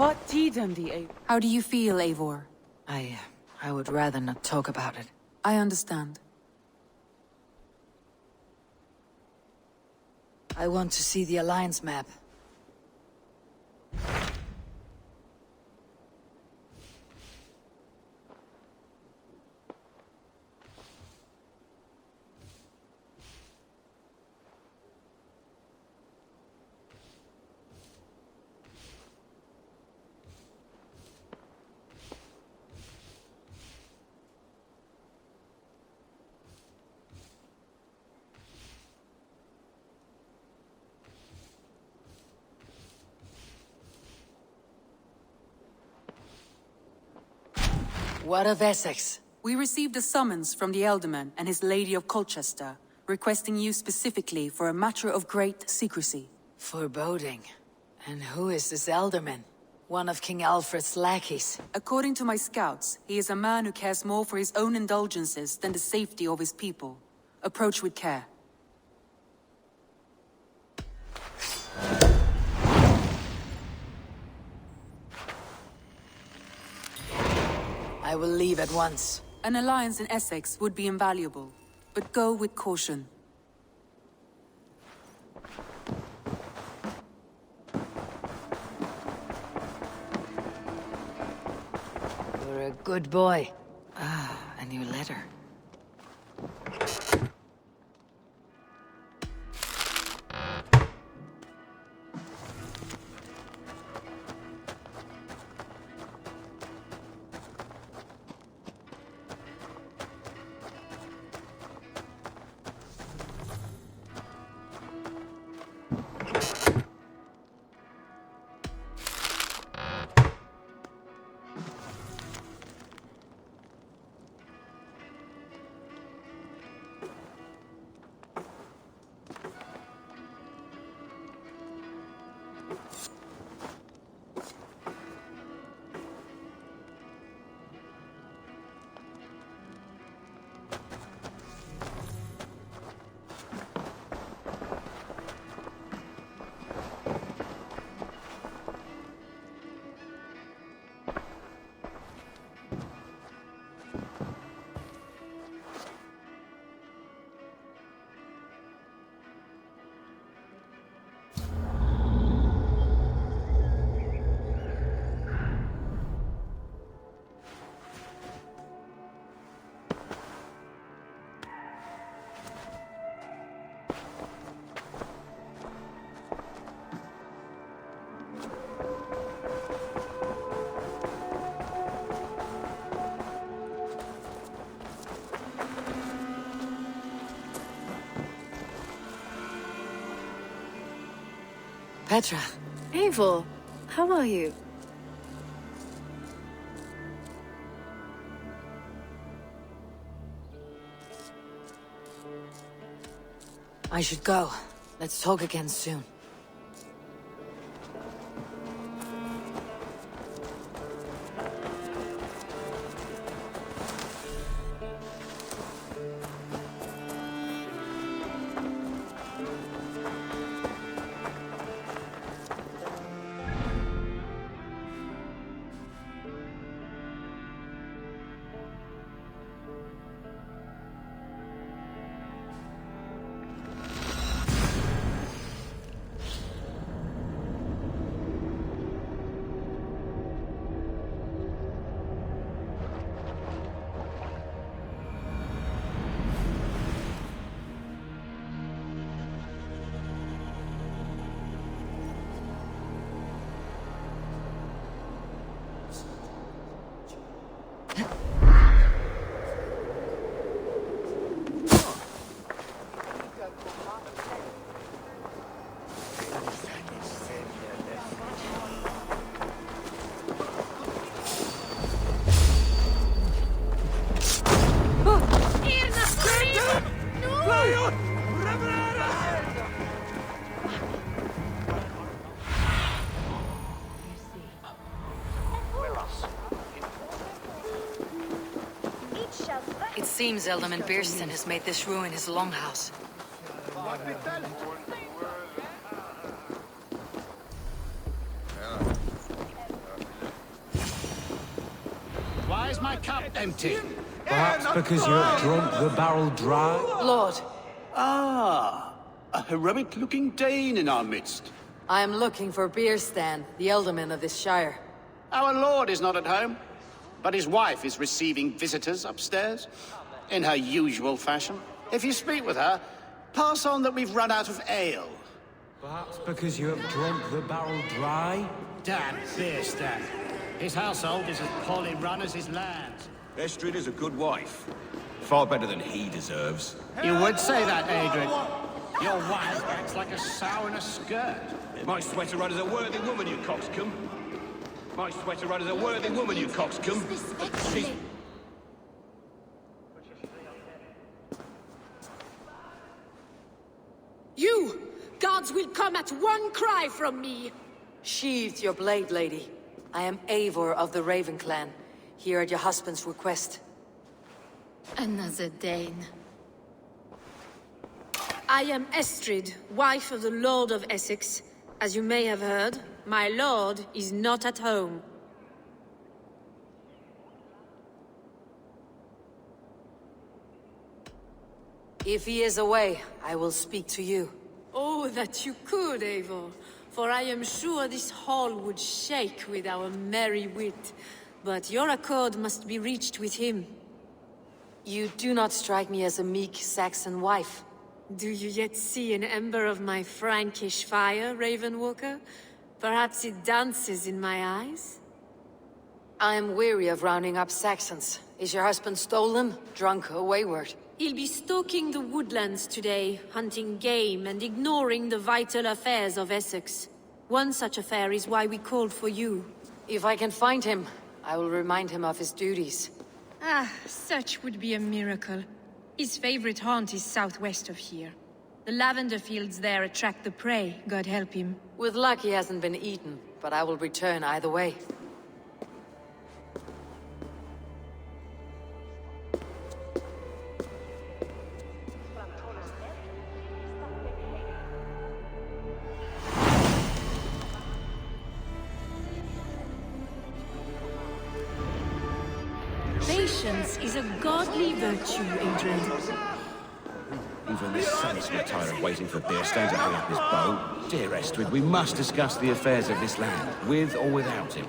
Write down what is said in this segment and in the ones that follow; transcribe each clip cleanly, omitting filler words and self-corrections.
What did the How do you feel, Eivor? I would rather not talk about it. I understand. I want to see the Alliance map. What of Essex? We received a summons from the Elderman and his Lady of Colchester, requesting you specifically for a matter of great secrecy. Foreboding. And who is this Elderman? One of King Alfred's lackeys. According to my scouts, he is a man who cares more for his own indulgences than the safety of his people. Approach with care. I will leave at once. An alliance in Essex would be invaluable, but go with caution. You're a good boy. Ah, a new letter. Petra. Eivor, how are you? I should go. Let's talk again soon. It seems Elderman Biersten has made this ruin his longhouse. is my cup empty? Perhaps because you have drunk the barrel dry? Lord, Ah, a heroic-looking Dane in our midst. I am looking for Beerstan, the Elderman of this shire. Our lord is not at home, but his wife is receiving visitors upstairs, in her usual fashion. If you speak with her, pass on that we've run out of ale. Perhaps because you have drunk the barrel dry? Damn Beerstan. His household is as poorly run as his lands. Estrid is a good wife. Far better than he deserves. You would say that, Adrian. Your wife acts like a sow in a skirt. My sweater run is a worthy woman, you coxcomb. My sweater run is a worthy woman, you coxcomb. She's... You! Guards will come at one cry from me! Sheathe your blade, lady. I am Eivor of the Raven Clan, here at your husband's request. Another Dane. I am Estrid, wife of the Lord of Essex. As you may have heard, my lord is not at home. If he is away, I will speak to you. Oh, that you could, Eivor. For I am sure this hall would shake with our merry wit. But your accord must be reached with him. You do not strike me as a meek Saxon wife. Do you yet see an ember of my Frankish fire, Ravenwalker? Perhaps it dances in my eyes? I am weary of rounding up Saxons. Is your husband stolen, drunk, or wayward? He'll be stalking the woodlands today, hunting game and ignoring the vital affairs of Essex. One such affair is why we called for you. If I can find him, I will remind him of his duties. Ah, such would be a miracle. His favorite haunt is southwest of here. The lavender fields there attract the prey, God help him. With luck, he hasn't been eaten, but I will return either way. Patience is a godly virtue, Adrian. Even the sun's not tired of waiting for Beerstan to hang up his bow. Dear Estrid, we must discuss the affairs of this land, with or without him.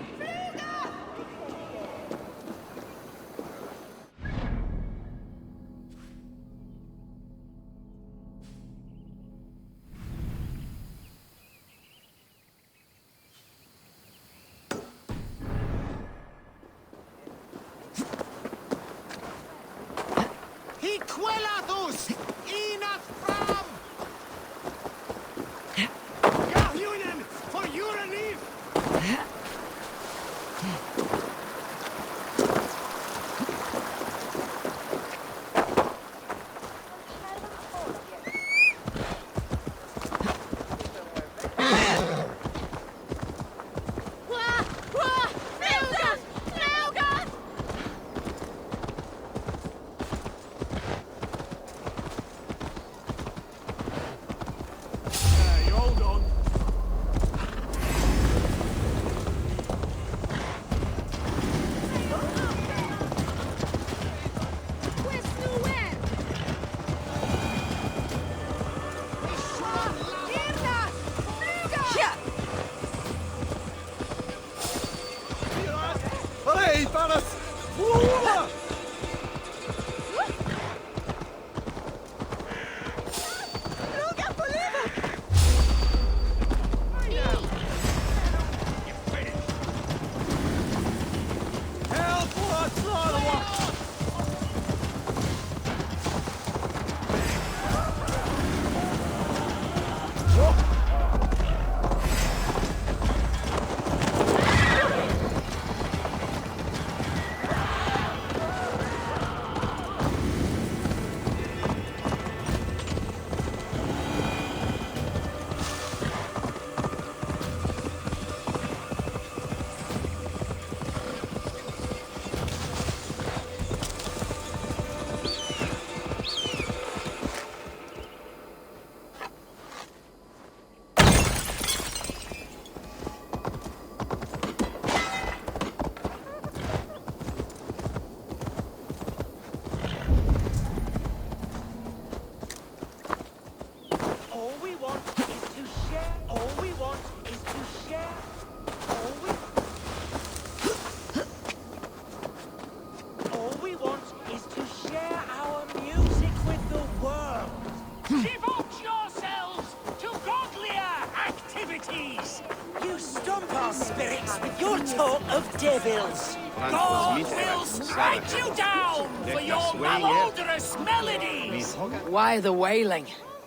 Devote yourselves to godlier activities! You stomp our spirits with your talk of devils. God will strike you down for your malodorous melodies! Why the wailing?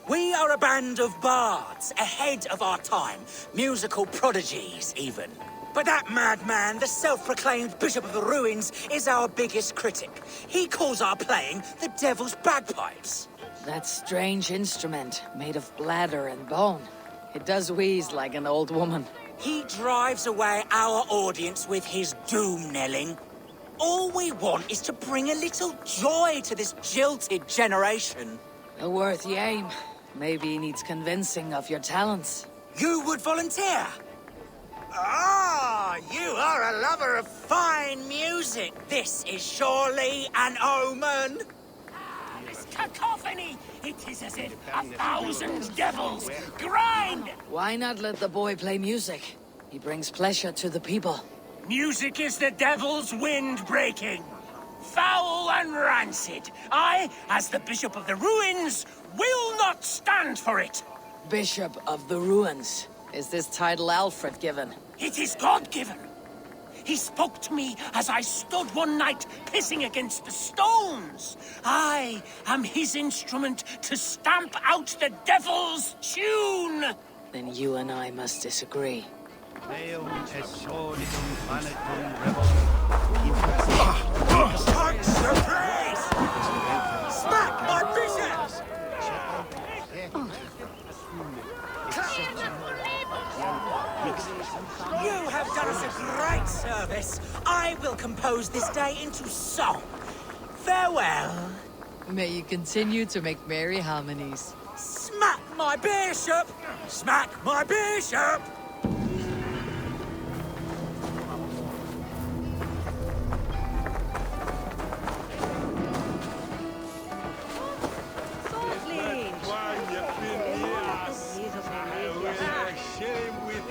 We are a band of bards, ahead of our time. Musical prodigies, even. But that madman, the self-proclaimed Bishop of the Ruins, is our biggest critic. He calls our playing the Devil's Bagpipes. That strange instrument, made of bladder and bone. It does wheeze like an old woman. He drives away our audience with his doom-knelling. All we want is to bring a little joy to this jilted generation. A worthy aim. Maybe he needs convincing of your talents. You would volunteer? Ah, you are a lover of fine music. This is surely an omen. This cacophony! It is as if 1,000 devils grind! Why not let the boy play music? He brings pleasure to the people. Music is the devil's wind breaking. Foul and rancid. I, as the Bishop of the Ruins, will not stand for it. Bishop of the Ruins. Is this title Alfred given? It is God-given. He spoke to me as I stood one night pissing against the stones. I am his instrument to stamp out the devil's tune. Then you and I must disagree. Surprise! Smack my bishop! You have done us a great service. I will compose this day into song. Farewell. May you continue to make merry harmonies. Smack my bishop! Smack my bishop!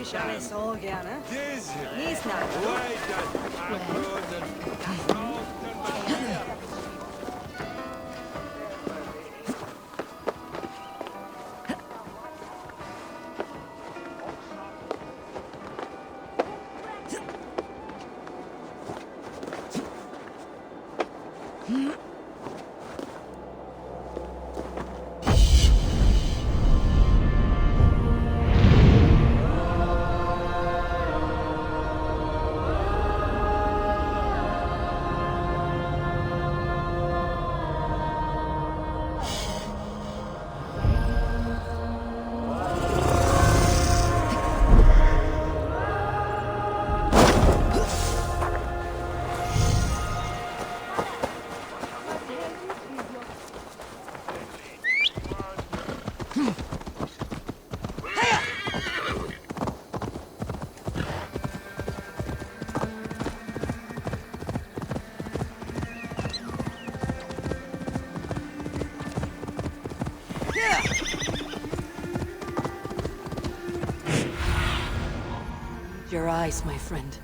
Vi kör sågen, Ni snackar. Your eyes, my friend.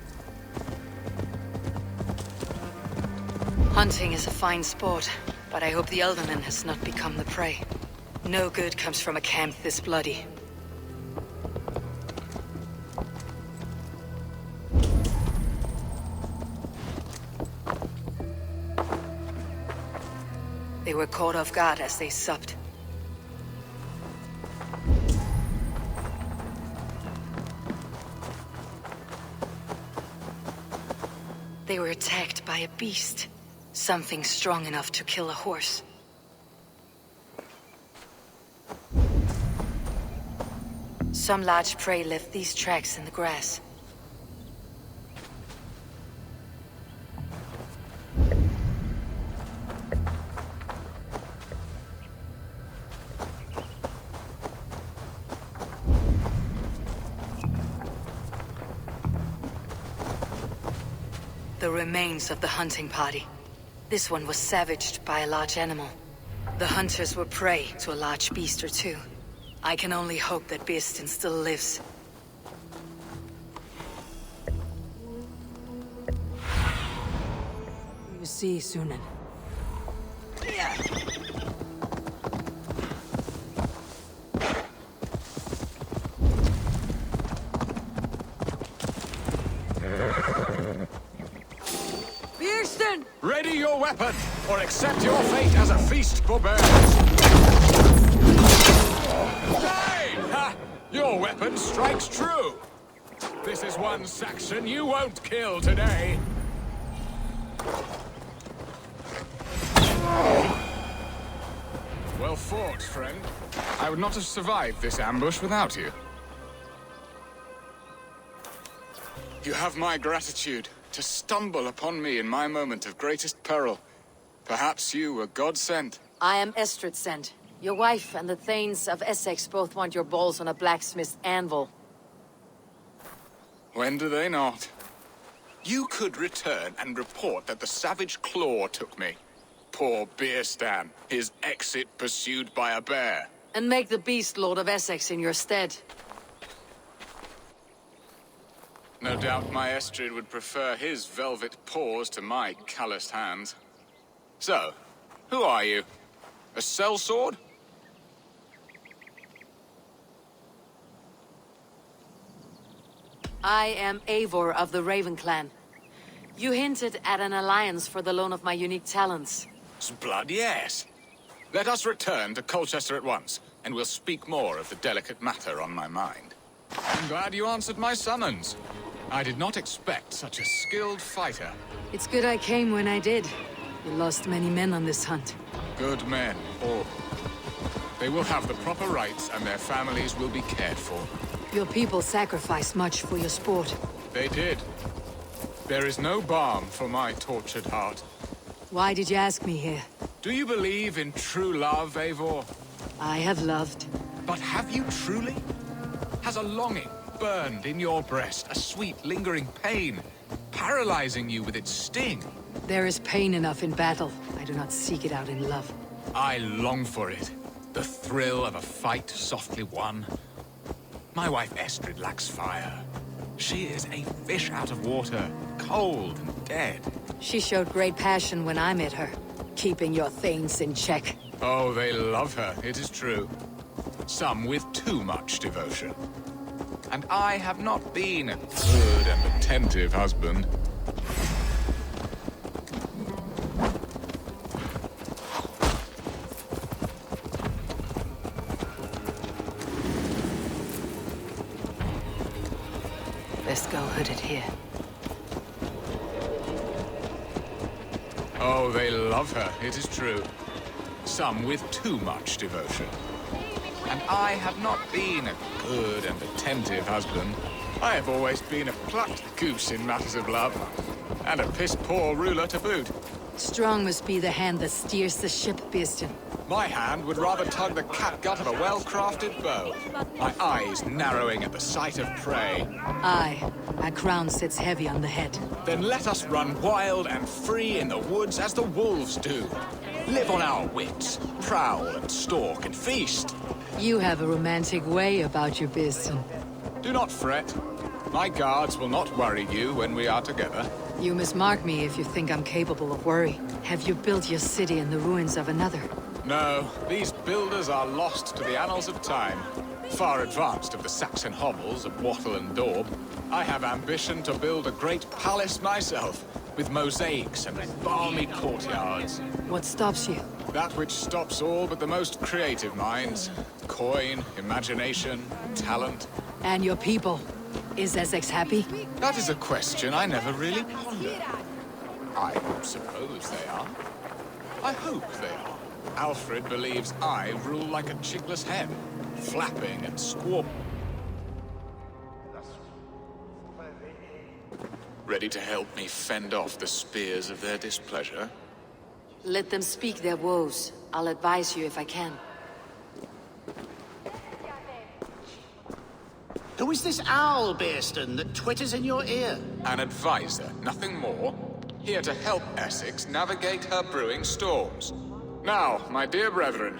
Hunting is a fine sport, but I hope the Elderman has not become the prey. No good comes from a camp this bloody. They were caught off guard as they supped. They were attacked by a beast. Something strong enough to kill a horse. Some large prey left these tracks in the grass. The remains of the hunting party. This one was savaged by a large animal. The hunters were prey to a large beast or two. I can only hope that Birsten still lives. You see, Sunan. your weapon, or accept your fate as a feast for birds. Hey! Ha! Your weapon strikes true. This is one Saxon you won't kill today. Well fought, friend. I would not have survived this ambush without you. You have my gratitude to stumble upon me in my moment of greatest peril. Perhaps you were God-sent. I am Estrid sent. Your wife and the Thanes of Essex both want your balls on a blacksmith's anvil. When do they not? You could return and report that the savage Claw took me. Poor Beerstan, his exit pursued by a bear. And make the beast Lord of Essex in your stead. No doubt my Estrid would prefer his velvet paws to my calloused hands. So, who are you? A sellsword? I am Eivor of the Raven Clan. You hinted at an alliance for the loan of my unique talents. Blood, yes. Let us return to Colchester at once, and we'll speak more of the delicate matter on my mind. I'm glad you answered my summons. I did not expect such a skilled fighter. It's good I came when I did. You lost many men on this hunt. Good men, all. They will have the proper rights, and their families will be cared for. Your people sacrificed much for your sport. They did. There is no balm for my tortured heart. Why did you ask me here? Do you believe in true love, Eivor? I have loved. But have you truly? Has a longing burned in your breast, a sweet, lingering pain, paralyzing you with its sting? There is pain enough in battle. I do not seek it out in love. I long for it. The thrill of a fight softly won. My wife Estrid lacks fire. She is a fish out of water, cold and dead. She showed great passion when I met her, keeping your Thanes in check. Oh, they love her, it is true. Some with too much devotion. And I have not been a good and attentive husband. Best go hooded here. Oh, they love her, it is true. Some with too much devotion. And I have not been a good and attentive husband. I have always been a plucked goose in matters of love. And a piss-poor ruler to boot. Strong must be the hand that steers the ship, Beerstan. My hand would rather tug the catgut of a well-crafted bow. My eyes narrowing at the sight of prey. Aye, a crown sits heavy on the head. Then let us run wild and free in the woods as the wolves do. Live on our wits, prowl and stalk and feast. You have a romantic way about you, Beerstan. Do not fret. My guards will not worry you when we are together. You mismark me if you think I'm capable of worry. Have you built your city in the ruins of another? No, these builders are lost to the annals of time. Far advanced of the Saxon hovels of Wattle and Daub. I have ambition to build a great palace myself, with mosaics and balmy courtyards. What stops you? That which stops all but the most creative minds. Coin, imagination, talent. And your people? Is Essex happy? That is a question I never really pondered. I suppose they are. I hope they are. Alfred believes I rule like a chickless hen, flapping and squawking. Ready to help me fend off the spears of their displeasure? Let them speak their woes. I'll advise you if I can. Who is this owl, Beerstan, that twitters in your ear? An advisor, nothing more. Here to help Essex navigate her brewing storms. Now, my dear brethren,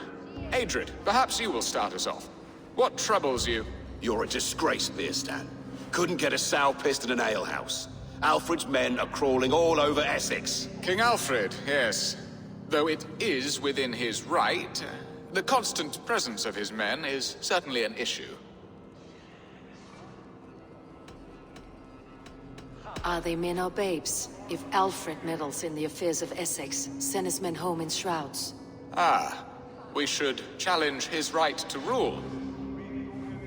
Adrid, perhaps you will start us off. What troubles you? You're a disgrace, Beerstan. Couldn't get a sow pissed in an alehouse. Alfred's men are crawling all over Essex. King Alfred, yes. Though it is within his right, the constant presence of his men is certainly an issue. Are they men or babes? If Alfred meddles in the affairs of Essex, send his men home in shrouds. Ah, we should challenge his right to rule.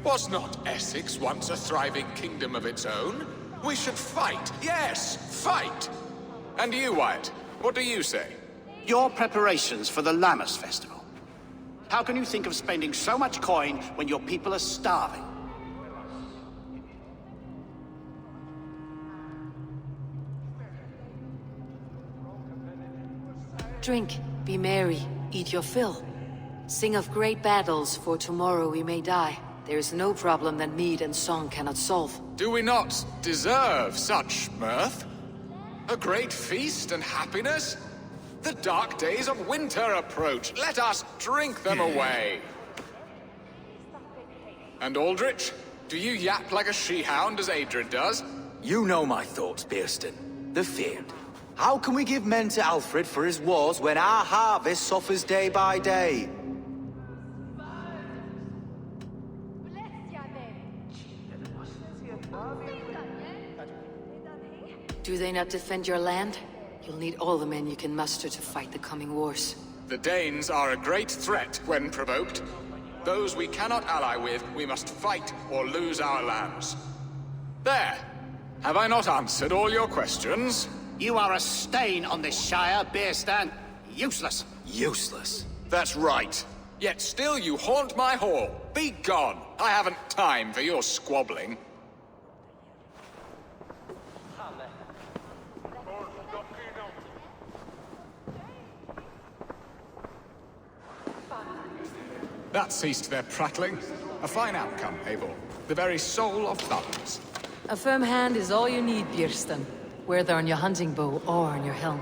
Was not Essex once a thriving kingdom of its own? We should fight, yes, fight! And you, Wyatt, what do you say? Your preparations for the Lammas Festival. How can you think of spending so much coin when your people are starving? Drink, be merry, eat your fill. Sing of great battles, for tomorrow we may die. There is no problem that mead and song cannot solve. Do we not deserve such mirth? A great feast and happiness? The dark days of winter approach. Let us drink them away. And Aldrich, do you yap like a she-hound as Adrian does? You know my thoughts, Bearston. The feared. How can we give men to Alfred for his wars when our harvest suffers day by day? Do they not defend your land? You'll need all the men you can muster to fight the coming wars. The Danes are a great threat when provoked. Those we cannot ally with, we must fight or lose our lands. There! Have I not answered all your questions? You are a stain on this Shire, Bearstan. Useless. Useless? That's right. Yet still you haunt my hall. Be gone! I haven't time for your squabbling. That ceased their prattling. A fine outcome, Eivor. The very soul of thumbs. A firm hand is all you need, Bearston. Whether on your hunting bow or on your helm.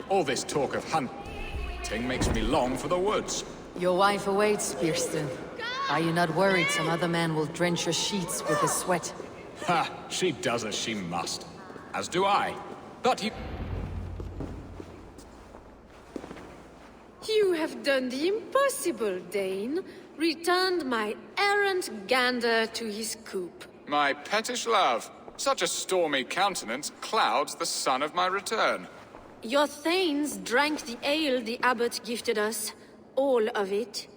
All this talk of hunting makes me long for the woods. Your wife awaits, Bearston. Are you not worried some other man will drench your sheets with his sweat? Ha! She does as she must. As do I. But you... You have done the impossible, Dane. Returned my errant gander to his coop. My pettish love. Such a stormy countenance clouds the sun of my return. Your thanes drank the ale the abbot gifted us. All of it.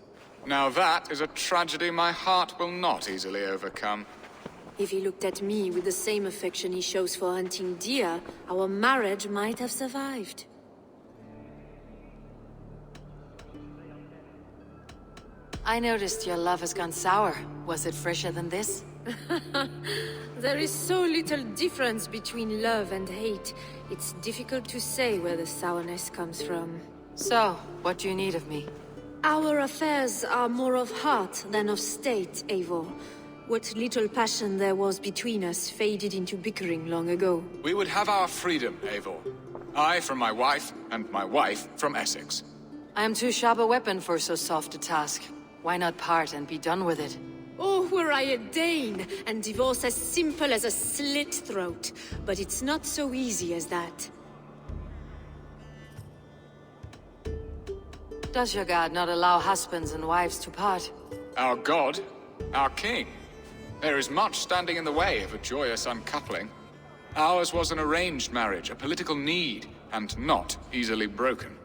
Now that is a tragedy my heart will not easily overcome. If he looked at me with the same affection he shows for hunting deer, our marriage might have survived. I noticed your love has gone sour. Was it fresher than this? There is so little difference between love and hate. It's difficult to say where the sourness comes from. So, what do you need of me? Our affairs are more of heart than of state, Eivor. What little passion there was between us faded into bickering long ago. We would have our freedom, Eivor. I from my wife, and my wife from Essex. I am too sharp a weapon for so soft a task. Why not part and be done with it? Oh, were I a Dane, and divorce as simple as a slit throat. But it's not so easy as that. Does your god not allow husbands and wives to part? Our god? Our king? There is much standing in the way of a joyous uncoupling. Ours was an arranged marriage, a political need, and not easily broken.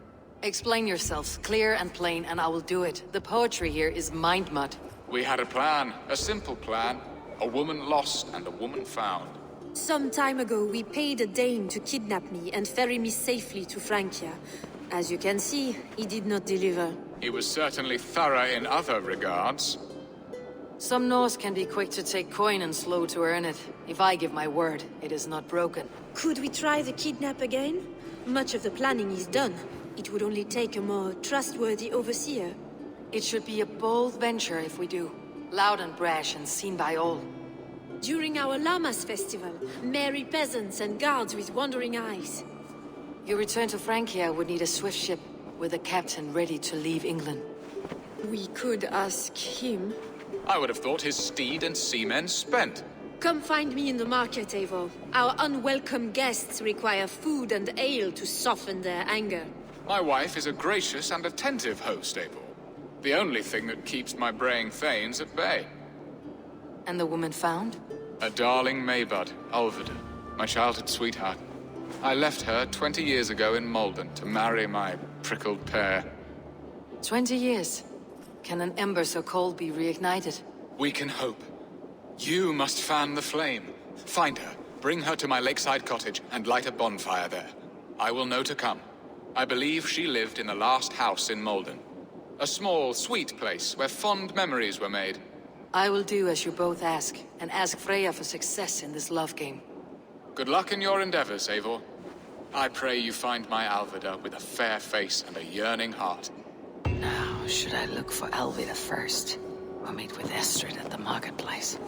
Explain yourselves, clear and plain, and I will do it. The poetry here is mind mud. We had a plan, a simple plan. A woman lost and a woman found. Some time ago, we paid a Dane to kidnap me and ferry me safely to Francia. As you can see, he did not deliver. He was certainly thorough in other regards. Some Norse can be quick to take coin and slow to earn it. If I give my word, it is not broken. Could we try the kidnap again? Much of the planning is done. It would only take a more trustworthy overseer. It should be a bold venture if we do. Loud and brash and seen by all. During our Lammas festival, merry peasants and guards with wandering eyes. Your return to Francia would need a swift ship with a captain ready to leave England. We could ask him. I would have thought his steed and seamen spent. Come find me in the market, Eivor. Our unwelcome guests require food and ale to soften their anger. My wife is a gracious and attentive host, Eivor. The only thing that keeps my braying thanes at bay. And the woman found? A darling Maybud, Ulvida. my childhood sweetheart. I left her 20 years ago in Malden to marry my prickled pear. 20 years. Can an ember so cold be reignited? We can hope. You must fan the flame. Find her, bring her to my lakeside cottage, and light a bonfire there. I will know to come. I believe she lived in the last house in Malden. A small, sweet place where fond memories were made. I will do as you both ask, and ask Freya for success in this love game. Good luck in your endeavors, Eivor. I pray you find my Alvida with a fair face and a yearning heart. Now, should I look for Alvida first? Or meet with Estrid at the marketplace?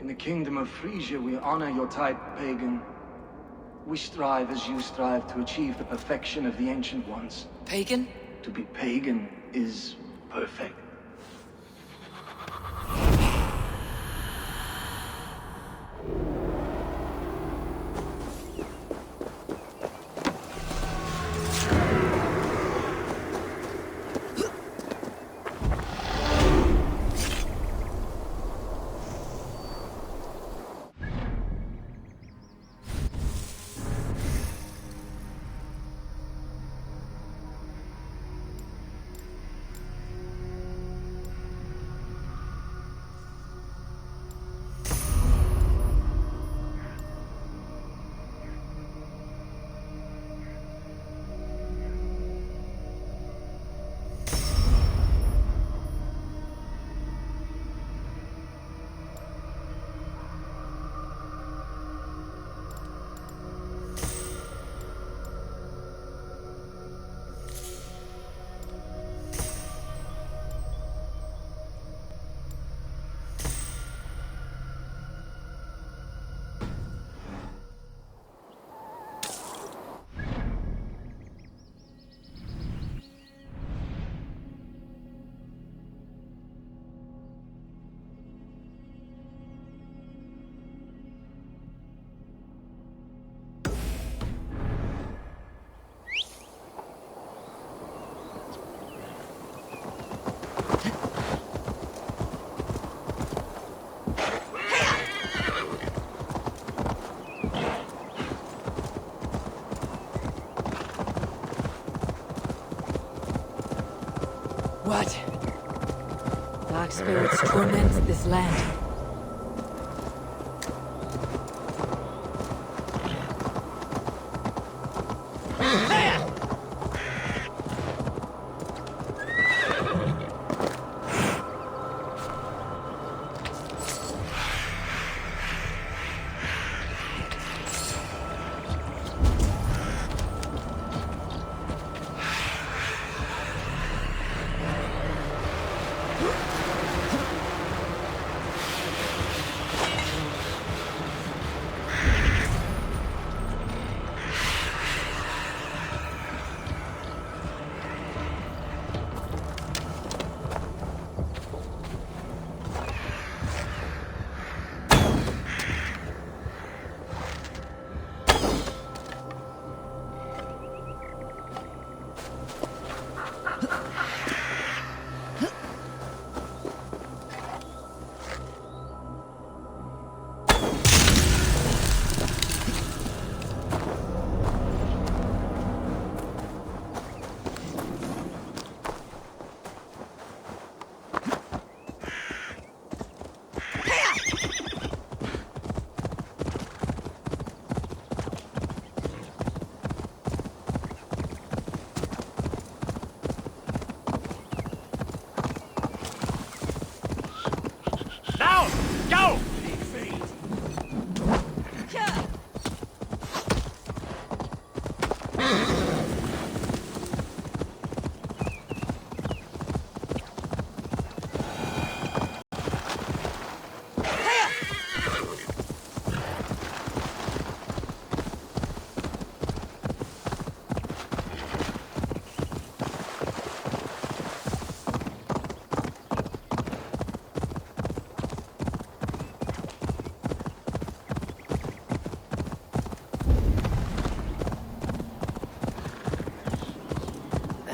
In the kingdom of Frisia, we honor your type, pagan. We strive as you strive to achieve the perfection of the Ancient Ones. Pagan? To be pagan is perfect. spirits torment this land.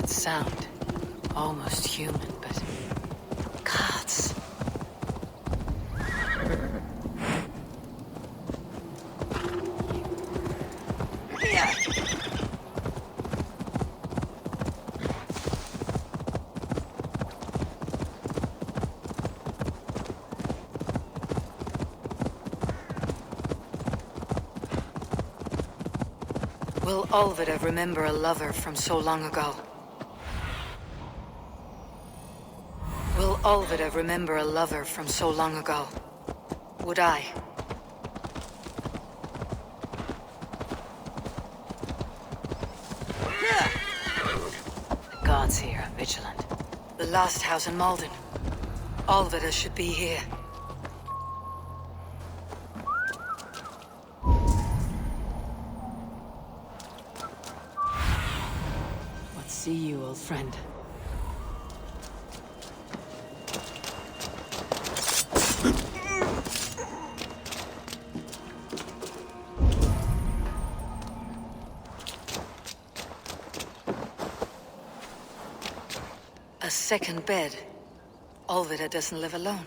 Sound. Almost human, but... gods. Will Olvida remember a lover from so long ago? Will Olvida remember a lover from so long ago? Would I? Gods here are vigilant. The last house in Malden. Olvida should be here. What see you, old friend? A second bed. Olvida doesn't live alone.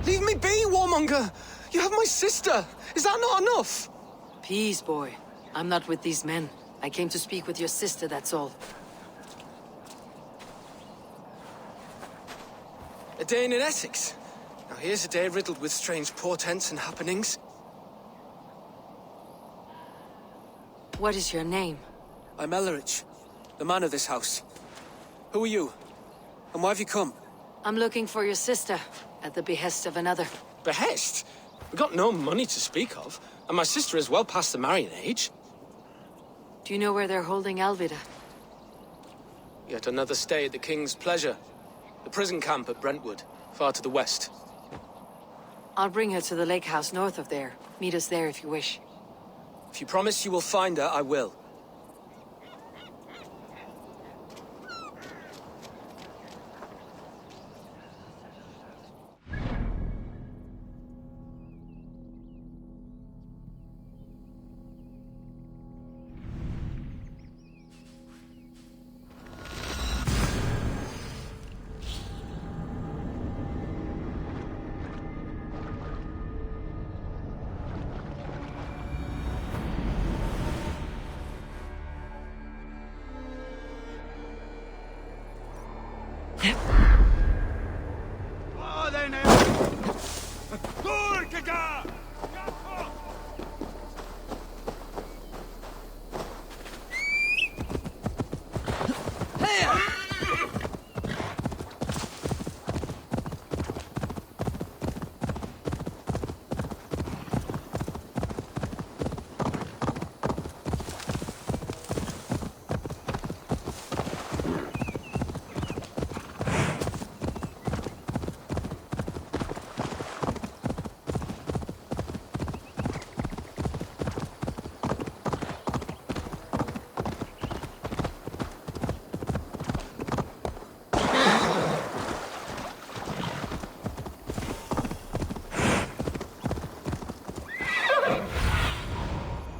Leave me be, Warmonger! You have my sister! Is that not enough? Peace, boy. I'm not with these men. I came to speak with your sister, that's all. A day in Essex. Now here's a day riddled with strange portents and happenings. What is your name? I'm Ellerich, the man of this house. Who are you? And why have you come? I'm looking for your sister, at the behest of another. Behest? We got no money to speak of, and my sister is well past the marrying age. Do you know where they're holding Alvida? Yet another stay at the King's pleasure. The prison camp at Brentwood, far to the west. I'll bring her to the lake house north of there. Meet us there if you wish. If you promise you will find her, I will.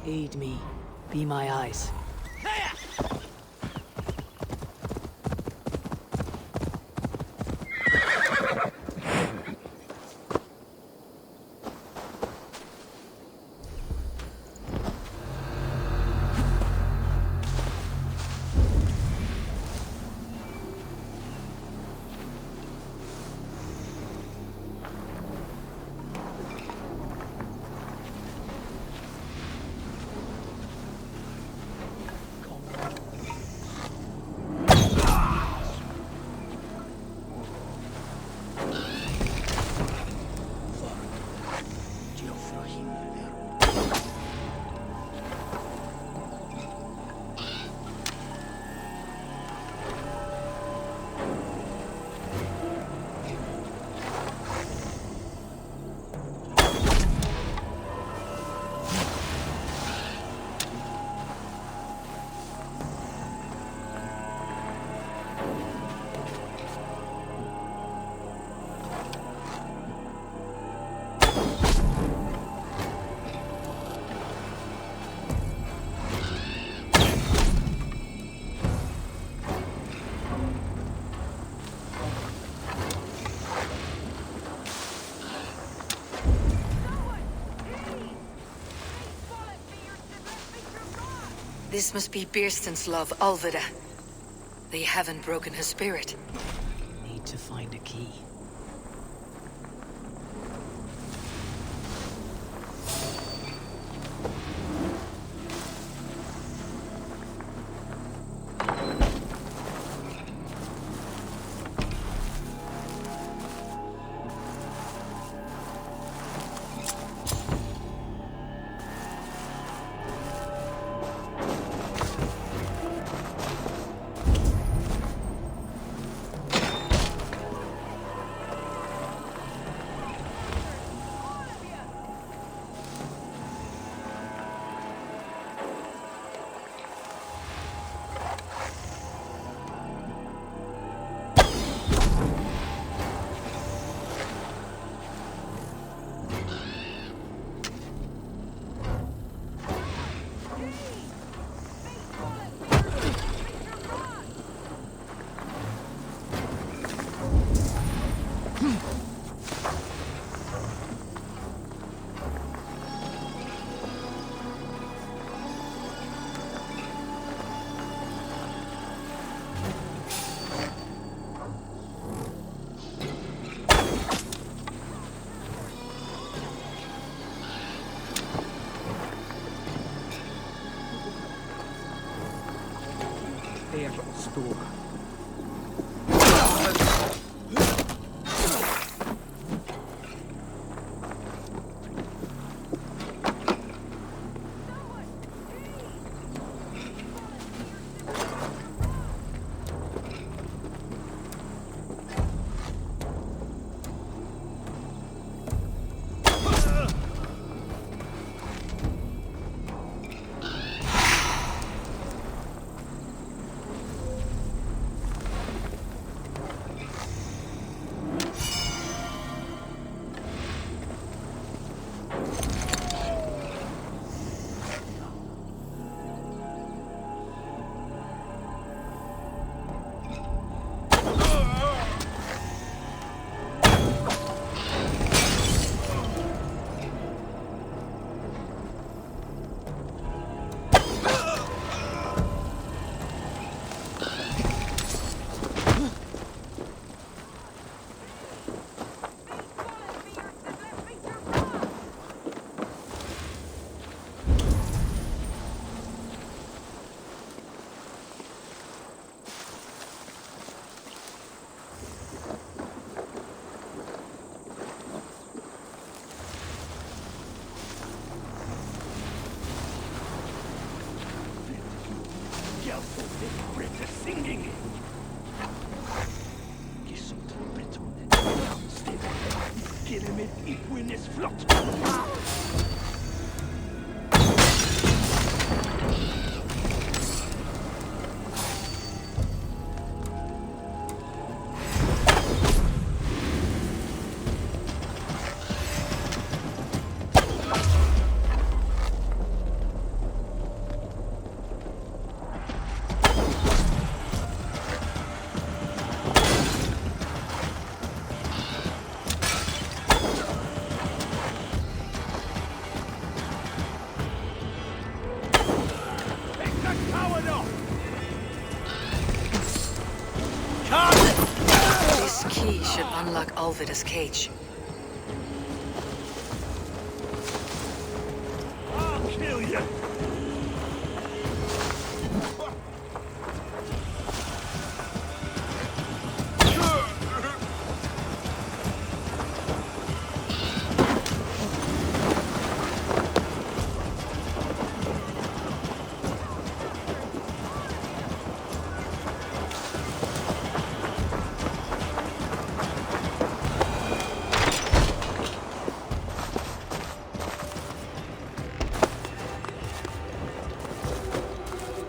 Aid me. Be my eyes. This must be Birsten's love, Alvida. They haven't broken her spirit. Need to find a key. key should unlock Alvida's cage. I'll kill you!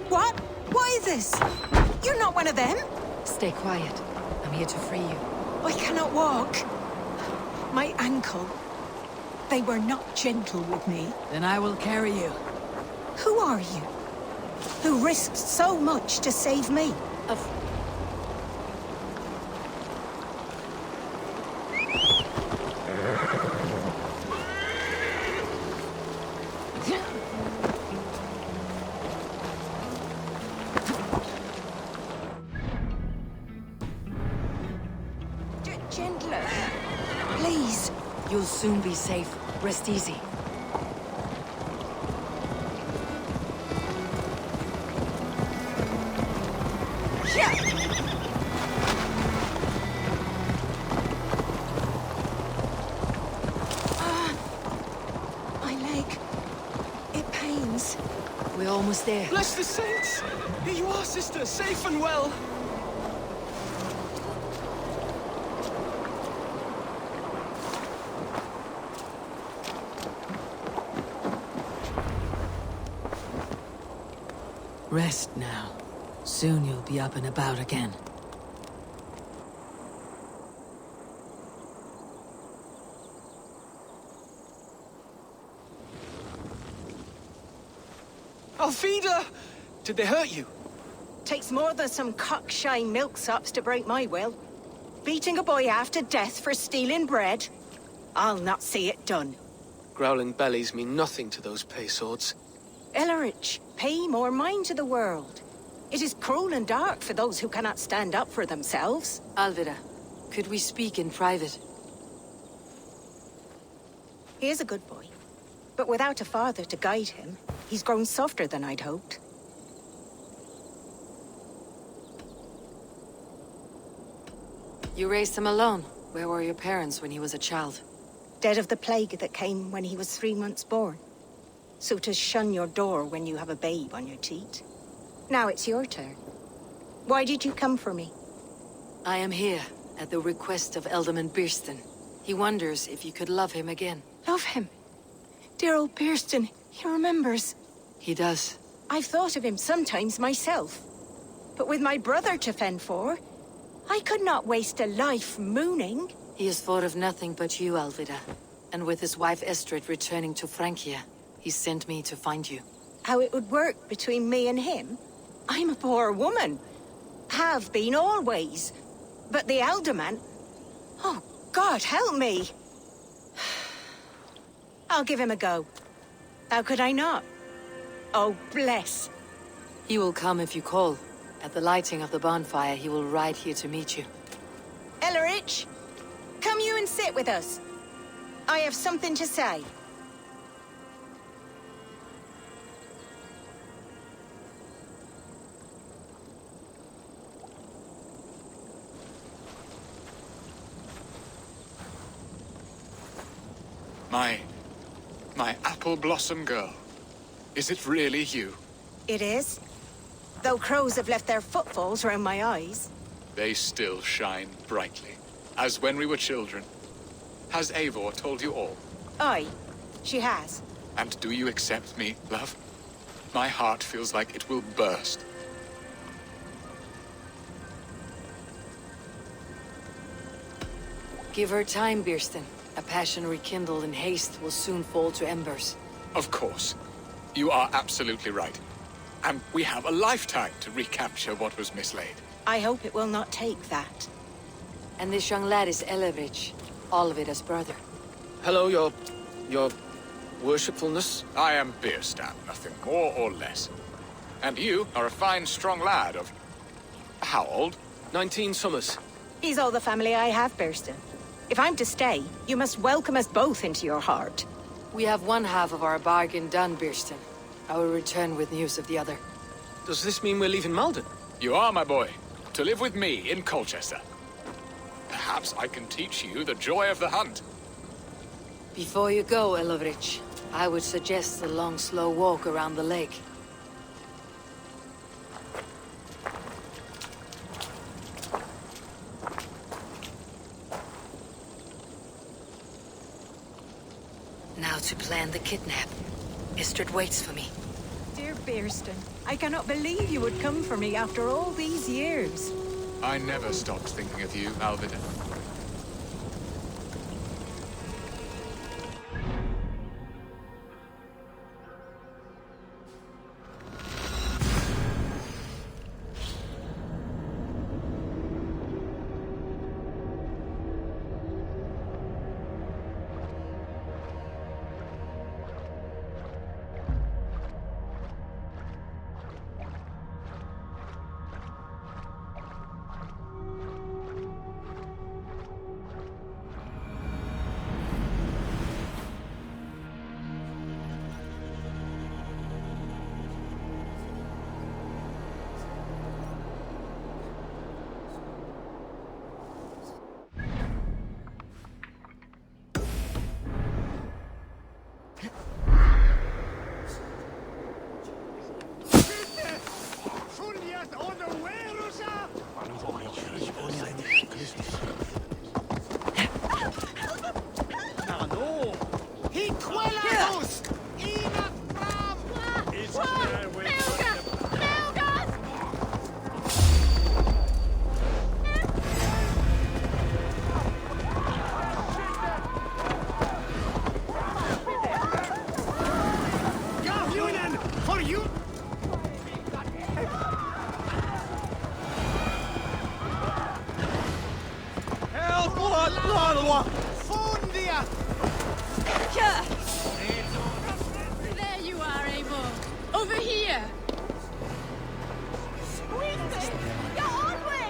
What? What is this? You're not one of them? Stay quiet. I'm here to free you. I cannot walk. My ankle. They were not gentle with me. Then I will carry you. Who are you? Who risked so much to save me? Gentler. Please. You'll soon be safe. Rest easy. My leg. It pains. We're almost there. Bless the saints! Here you are, sister, safe and well. Rest now. Soon you'll be up and about again. Alfida! Did they hurt you? Takes more than some cockshy milksops to break my will. Beating a boy half to death for stealing bread? I'll not see it done. Growling bellies mean nothing to those pay swords. Ellerich, pay more mind to the world. It is cruel and dark for those who cannot stand up for themselves. Alvida, could we speak in private? He is a good boy, but without a father to guide him, he's grown softer than I'd hoped. You raised him alone. Where were your parents when he was a child? Dead of the plague that came when he was 3 months born. So to shun your door when you have a babe on your teat. Now it's your turn. Why did you come for me? I am here at the request of Alderman Birston. He wonders if you could love him again. Love him? Dear old Birston, he remembers. He does. I've thought of him sometimes myself. But with my brother to fend for, I could not waste a life mooning. He has thought of nothing but you, Alvida. And with his wife Estrid returning to Francia, he sent me to find you. How it would work between me and him? I'm a poor woman. Have been always. But the Alderman... Oh, God, help me! I'll give him a go. How could I not? Oh, bless. He will come if you call. At the lighting of the bonfire, he will ride here to meet you. Ellerich, come you and sit with us. I have something to say. My apple blossom girl. Is it really you? It is. Though crows have left their footfalls round my eyes. They still shine brightly, as when we were children. Has Eivor told you all? Aye, she has. And do you accept me, love? My heart feels like it will burst. Give her time, Birston. A passion rekindled in haste will soon fall to embers. Of course. You are absolutely right. And we have a lifetime to recapture what was mislaid. I hope it will not take that. And this young lad is Elevich, Alvida's brother. Hello, your worshipfulness? I am Birstan, nothing more or less. And you are a fine, strong lad of... how old? 19 summers. He's all the family I have, Birston. If I'm to stay, you must welcome us both into your heart. We have one half of our bargain done, Birston. I will return with news of the other. Does this mean we're leaving Malden? You are, my boy. To live with me in Colchester. Perhaps I can teach you the joy of the hunt. Before you go, Elovrich, I would suggest a long, slow walk around the lake. Now to plan the kidnap. Istrid waits for me. Dear Birston, I cannot believe you would come for me after all these years. I never stopped thinking of you, Alvida. There you are, Eivor. Over here.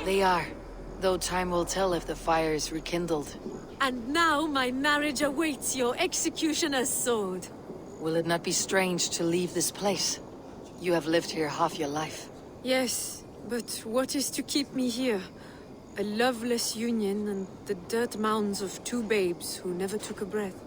They are, though time will tell if the fire is rekindled. And now my marriage awaits your executioner's sword. Will it not be strange to leave this place? You have lived here half your life. Yes, but what is to keep me here? A loveless union and the dirt mounds of two babes who never took a breath.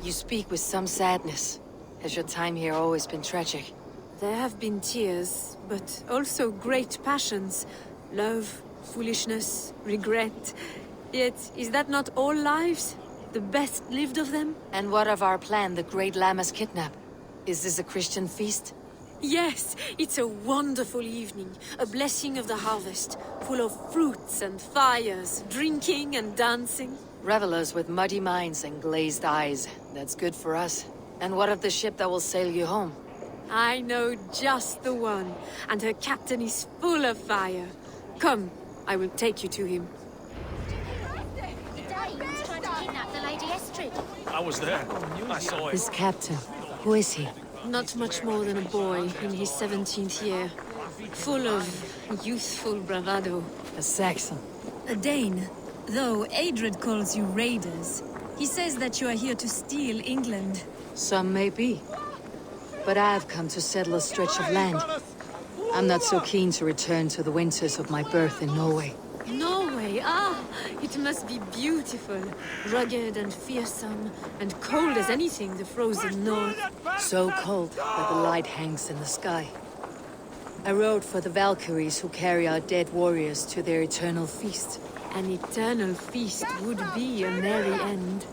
You speak with some sadness. Has your time here always been tragic? There have been tears, but also great passions. Love, foolishness, regret. Yet, is that not all lives? The best lived of them? And what of our plan, the Great Lammas kidnap? Is this a Christian feast? Yes, it's a wonderful evening. A blessing of the harvest, full of fruits and fires, drinking and dancing. Revelers with muddy minds and glazed eyes. That's good for us. And what of the ship that will sail you home? I know just the one, and her captain is full of fire. Come, I will take you to him. The Danes tried to kidnap the Lady Estrid. I was there. I saw it. This captain, who is he? Not much more than a boy in his 17th year. Full of youthful bravado. A Saxon. A Dane, though Adred calls you raiders. He says that you are here to steal England. Some may be. But I've come to settle a stretch of land. I'm not so keen to return to the winters of my birth in Norway. Norway, it must be beautiful. Rugged and fearsome, and cold as anything the frozen north. So cold that the light hangs in the sky. I rode for the Valkyries who carry our dead warriors to their eternal feast. An eternal feast would be a merry end.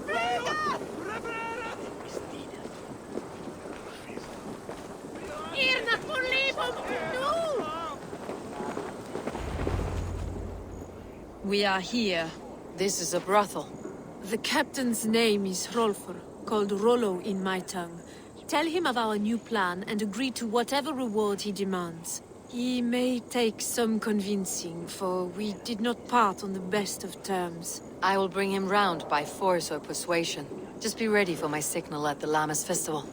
We are here. This is a brothel. The captain's name is Hrolfr, called Rollo in my tongue. Tell him of our new plan and agree to whatever reward he demands. He may take some convincing, for we did not part on the best of terms. I will bring him round by force or persuasion. Just be ready for my signal at the Lammas festival.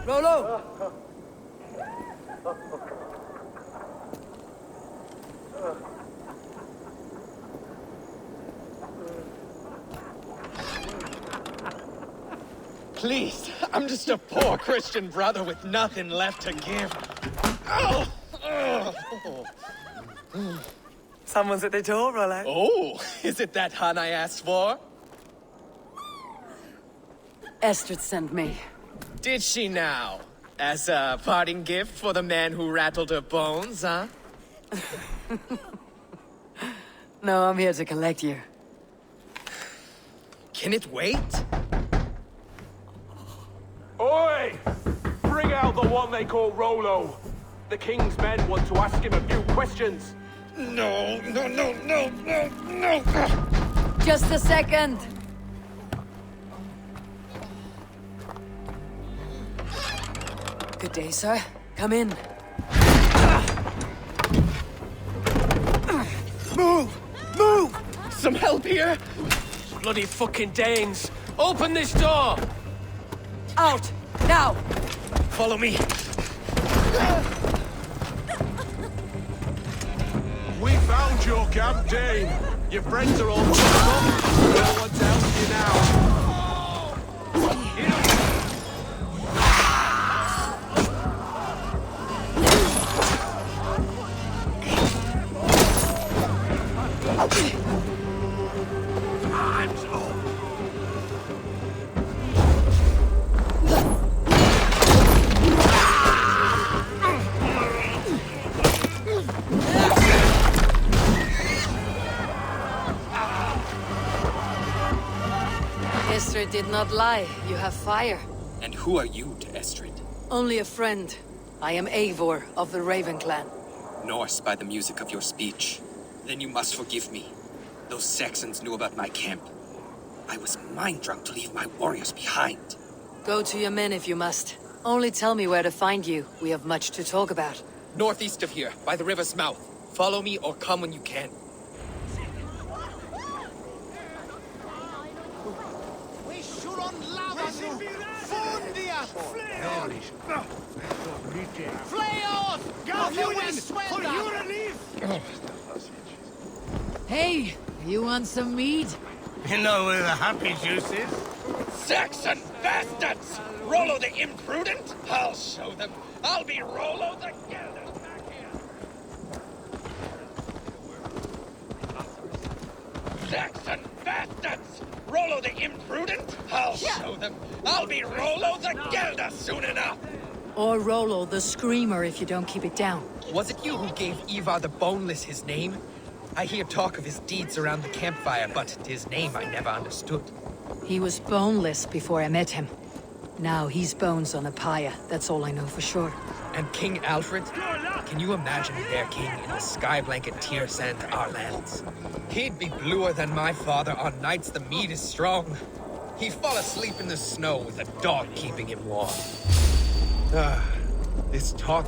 Rollo! Please, I'm just a poor Christian brother with nothing left to give. Oh! Someone's at the door, Rollo. Oh, is it that hun I asked for? Estrid sent me. Did she now? As a parting gift for the man who rattled her bones, huh? No, I'm here to collect you. Can it wait? Oi! Bring out the one they call Rollo. The King's men want to ask him a few questions. No. Just a second. Good day, sir. Come in. Move! Some help here? Bloody fucking Danes! Open this door! Out! Now! Follow me. We found your camp, Dane. Your friends are all chucked up. No one to help you now. Estrid did not lie. You have fire. And who are you to Estrid? Only a friend. I am Eivor of the Raven Clan. Norse by the music of your speech. Then you must forgive me. Those Saxons knew about my camp. I was mind-drunk to leave my warriors behind. Go to your men if you must. Only tell me where to find you. We have much to talk about. Northeast of here, by the river's mouth. Follow me or come when you can. Hey, you want some meat? You know where the happy juice is? Saxon bastards! Rollo the imprudent? I'll show them. I'll be Rollo the Gelders back here. Saxon bastards! Rollo the imprudent? I'll show them. I'll be Rollo the Gelder soon enough. Or Rollo the Screamer if you don't keep it down. Was it you who gave Ivar the Boneless his name? I hear talk of his deeds around the campfire, but his name I never understood. He was boneless before I met him. Now he's bones on a pyre. That's all I know for sure. And King Alfred? Can you imagine their king in the sky blanket Tyrsand, our lands? He'd be bluer than my father on nights the meat is strong. He'd fall asleep in the snow with a dog keeping him warm. This talk...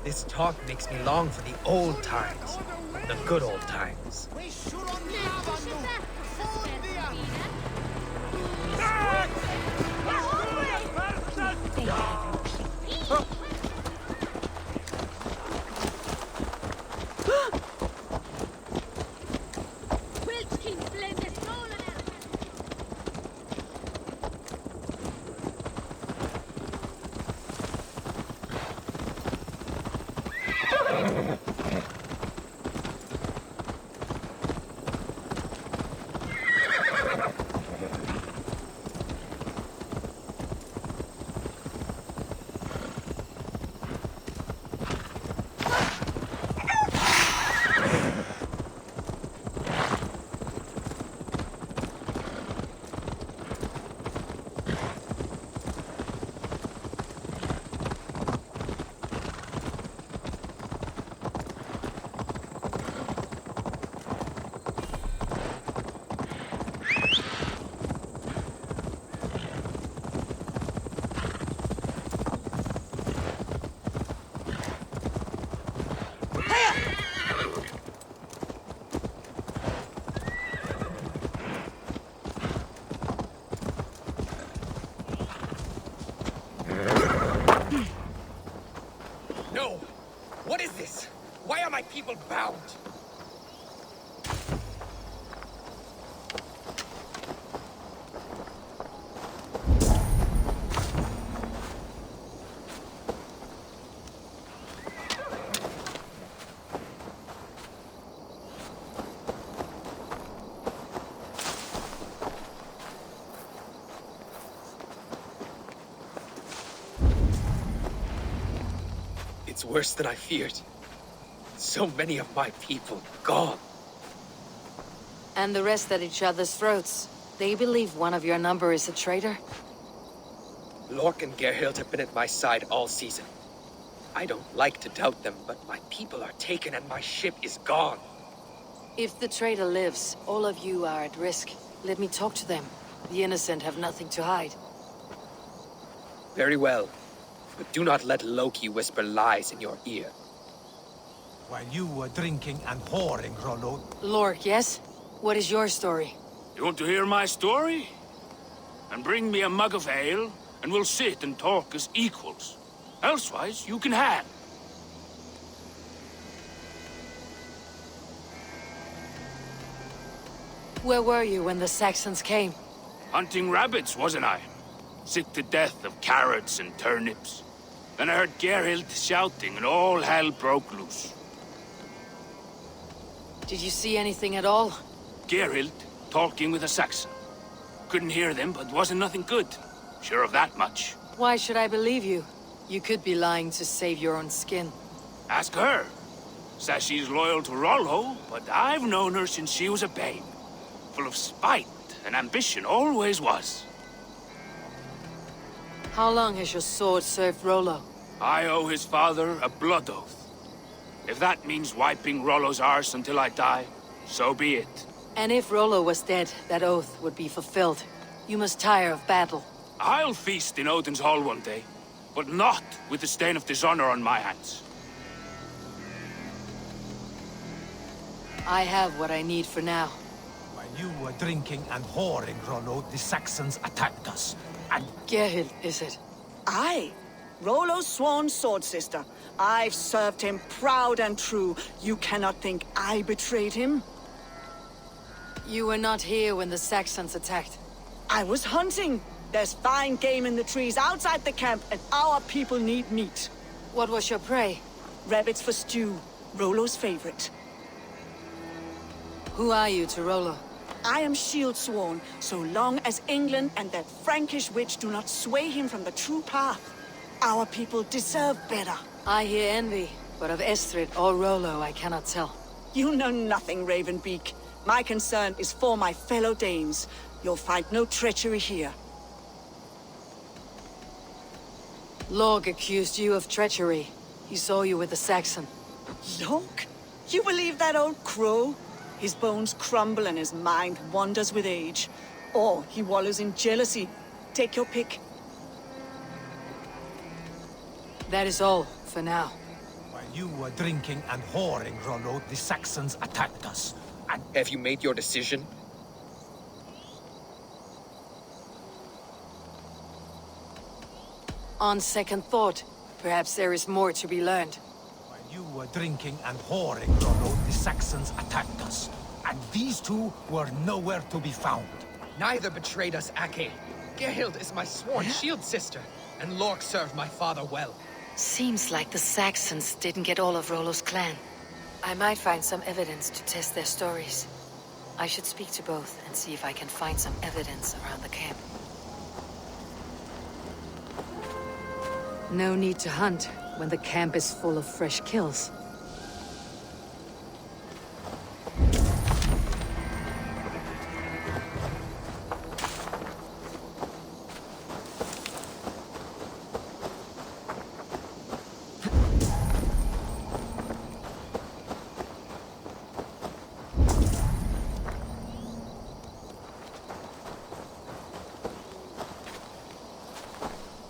This talk makes me long for the old times. The good old times. found. It's worse than I feared. So many of my people gone. And the rest at each other's throats. They believe one of your number is a traitor? Lork and Gerhild have been at my side all season. I don't like to doubt them, but my people are taken and my ship is gone. If the traitor lives, all of you are at risk. Let me talk to them. The innocent have nothing to hide. Very well. But do not let Loki whisper lies in your ear. While you were drinking and whoring, Rollo. Lork, yes? What is your story? You want to hear my story? And bring me a mug of ale, and we'll sit and talk as equals. Elsewise, you can hang. Where were you when the Saxons came? Hunting rabbits, wasn't I? Sick to death of carrots and turnips. Then I heard Gerhild shouting and all hell broke loose. Did you see anything at all? Gerhild talking with a Saxon. Couldn't hear them, but wasn't nothing good. Sure of that much. Why should I believe you? You could be lying to save your own skin. Ask her. Says she's loyal to Rollo, but I've known her since she was a babe. Full of spite and ambition, always was. How long has your sword served Rollo? I owe his father a blood oath. If that means wiping Rollo's arse until I die, so be it. And if Rollo was dead, that oath would be fulfilled. You must tire of battle. I'll feast in Odin's hall one day, but not with the stain of dishonor on my hands. I have what I need for now. While you were drinking and whoring, Rollo, the Saxons attacked us. And Gerhild, is it? Aye. Rollo's sworn sword sister. I've served him proud and true. You cannot think I betrayed him? You were not here when the Saxons attacked. I was hunting. There's fine game in the trees outside the camp, and our people need meat. What was your prey? Rabbits for stew. Rollo's favorite. Who are you to Rollo? I am shield sworn, so long as England and that Frankish witch do not sway him from the true path. Our people deserve better. I hear envy, but of Estrid or Rollo I cannot tell. You know nothing, Ravenbeak. My concern is for my fellow Danes. You'll find no treachery here. Lorg accused you of treachery. He saw you with the Saxon. Lorg? You believe that old crow? His bones crumble and his mind wanders with age. Or he wallows in jealousy. Take your pick. That is all, for now. while you were drinking and whoring, Rollo, the Saxons attacked us. And have you made your decision? On second thought, perhaps there is more to be learned. While you were drinking and whoring, Rollo, the Saxons attacked us. And these two were nowhere to be found. Neither betrayed us, Ake. Gerhild is my sworn shield sister, and Lork served my father well. Seems like the Saxons didn't get all of Rollo's clan. I might find some evidence to test their stories. I should speak to both and see if I can find some evidence around the camp. No need to hunt when the camp is full of fresh kills.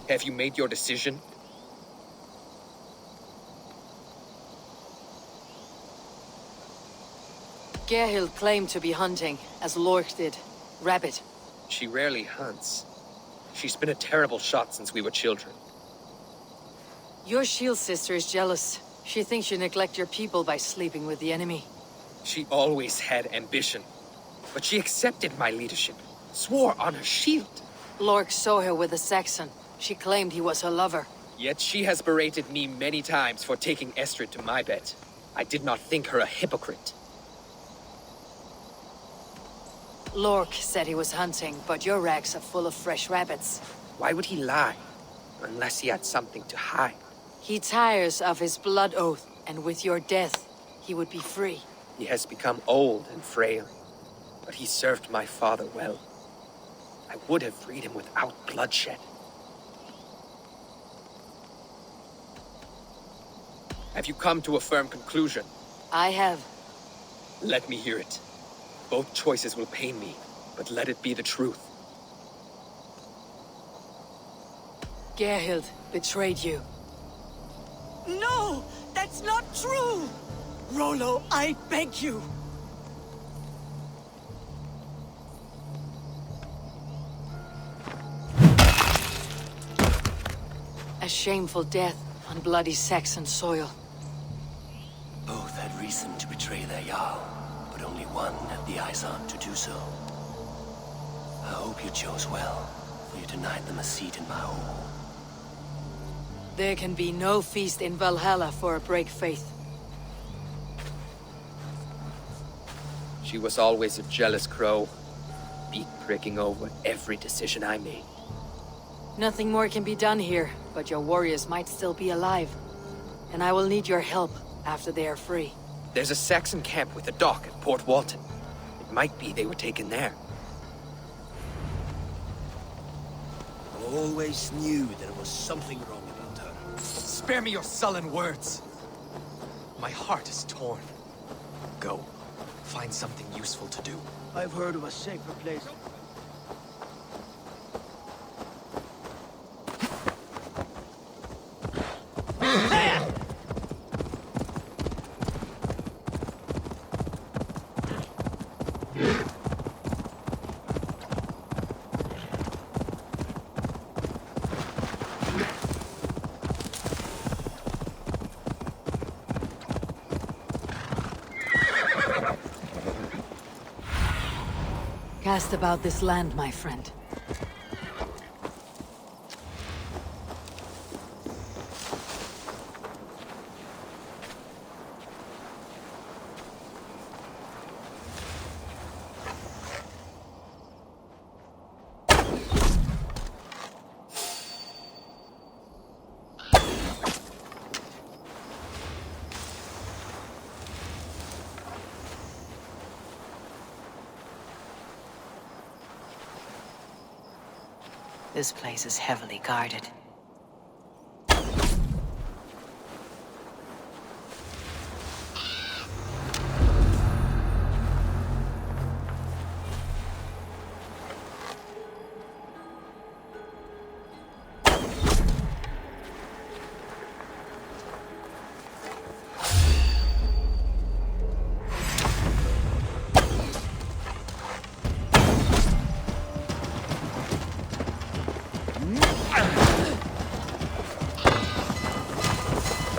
Have you made your decision? Gerhild claimed to be hunting, as Lork did. Rabbit. She rarely hunts. She's been a terrible shot since we were children. Your shield sister is jealous. She thinks you neglect your people by sleeping with the enemy. She always had ambition, but she accepted my leadership, swore on her shield. Lork saw her with a Saxon. She claimed he was her lover. Yet she has berated me many times for taking Estrid to my bed. I did not think her a hypocrite. Lork said he was hunting, but your racks are full of fresh rabbits. Why would he lie? Unless he had something to hide. He tires of his blood oath, and with your death, he would be free. He has become old and frail, but he served my father well. I would have freed him without bloodshed. Have you come to a firm conclusion? I have. Let me hear it. Both choices will pain me, but let it be the truth. Gerhild betrayed you. No! That's not true! Rollo, I beg you! A shameful death on bloody Saxon soil. Both had reason to betray their Jarl, but only one had the Izard to do so. I hope you chose well, for you denied them a seat in my hall. There can be no feast in Valhalla for a break faith. She was always a jealous crow, beak pricking over every decision I made. Nothing more can be done here, but your warriors might still be alive. And I will need your help after they are free. There's a Saxon camp with a dock at Port Walton. It might be they were taken there. I always knew there was something wrong about her. Spare me your sullen words. My heart is torn. Go. Find something useful to do. I've heard of a safer place. Cast about this land, my friend. This place is heavily guarded.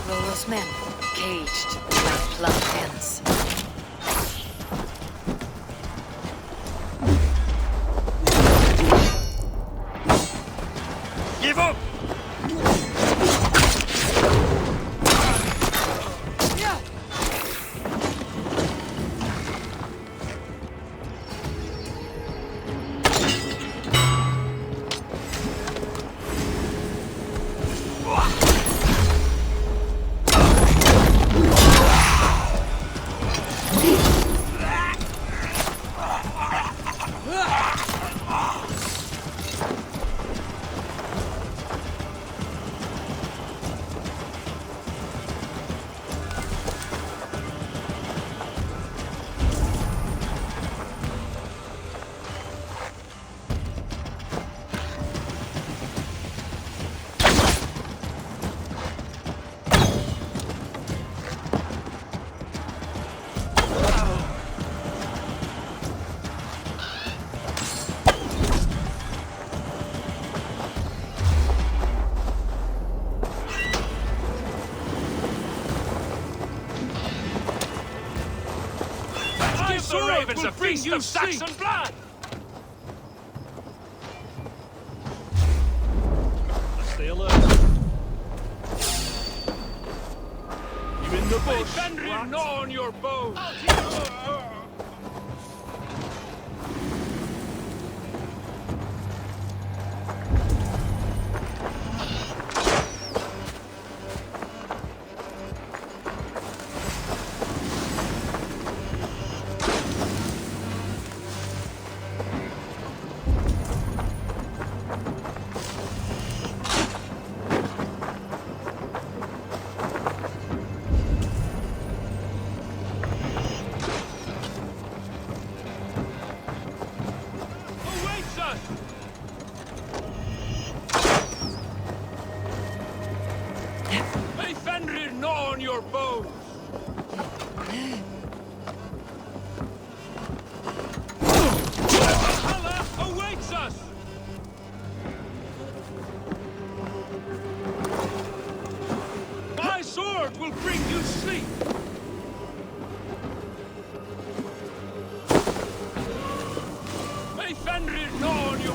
Rollo's men, caged like plump hens. Give up! happens a feast of Saxon blood! Stay alert. You in the bush? Fenrir, gnaw on your bow! Your bows! Allah awaits us! My sword will bring you sleep! May Fenrir gnaw on your...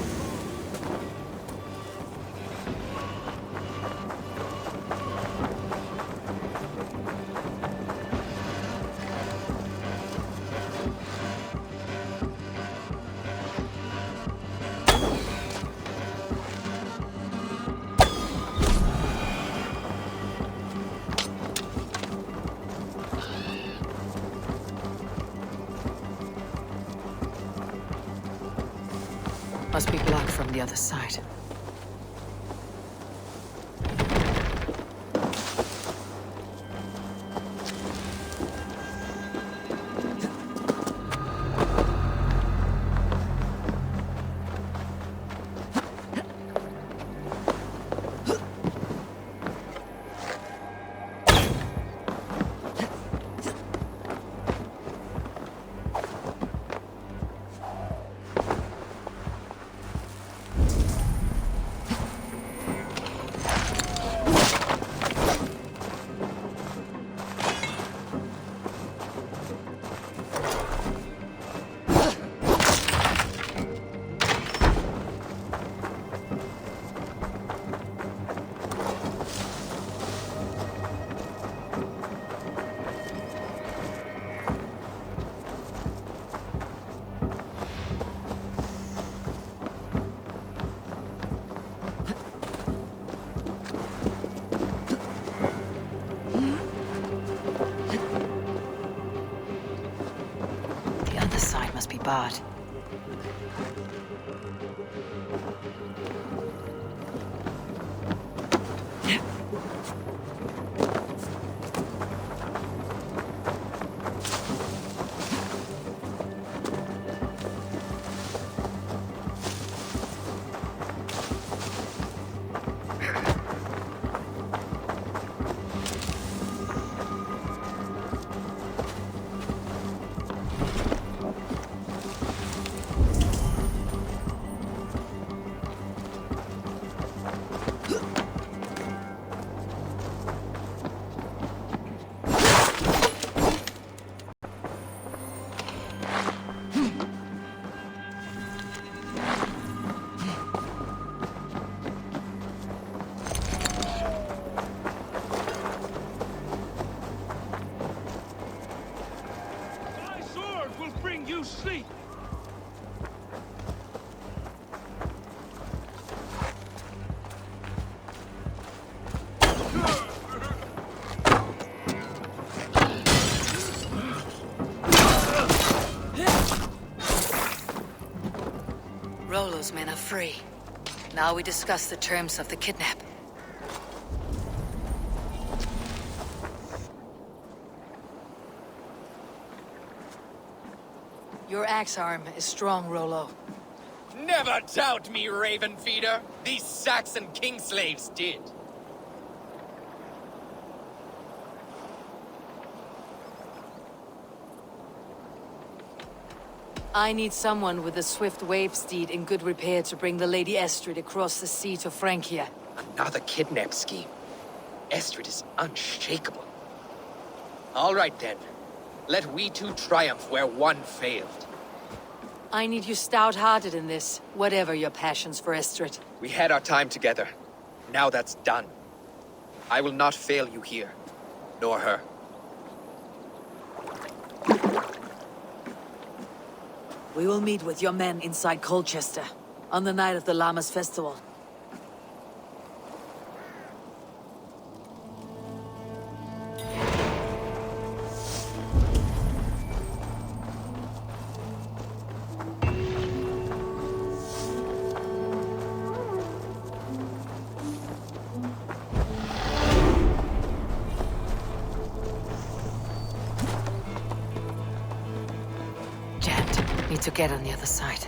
Must be blocked from the other side. Must be barred. Sleep! Rollo's men are free. Now we discuss the terms of the kidnap. Your axe arm is strong, Rollo. Never doubt me, Raven Feeder. These Saxon king slaves did. I need someone with a swift wave steed in good repair to bring the Lady Estrid across the sea to Francia. Another kidnap scheme. Estrid is unshakable. All right then. Let we two triumph where one failed. I need you stout-hearted in this, whatever your passions for Estrid. We had our time together. Now that's done. I will not fail you here, nor her. We will meet with your men inside Colchester, on the night of the Lammas festival. Need to get on the other side.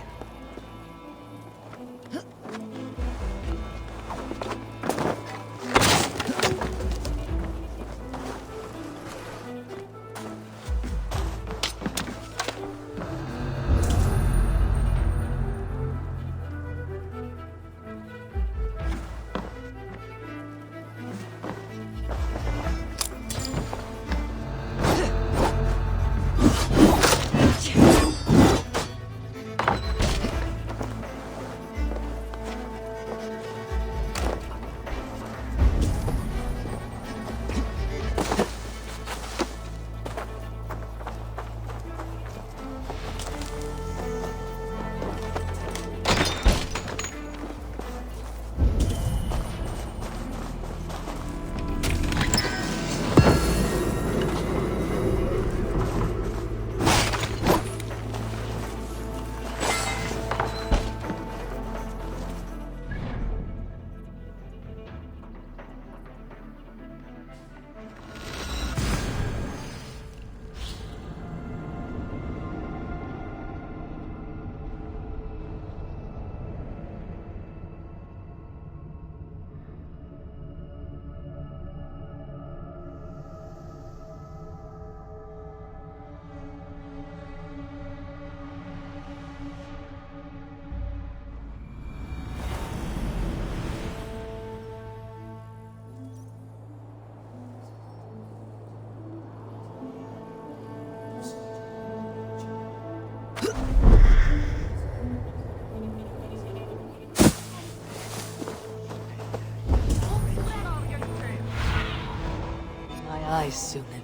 Eyes, Sunan.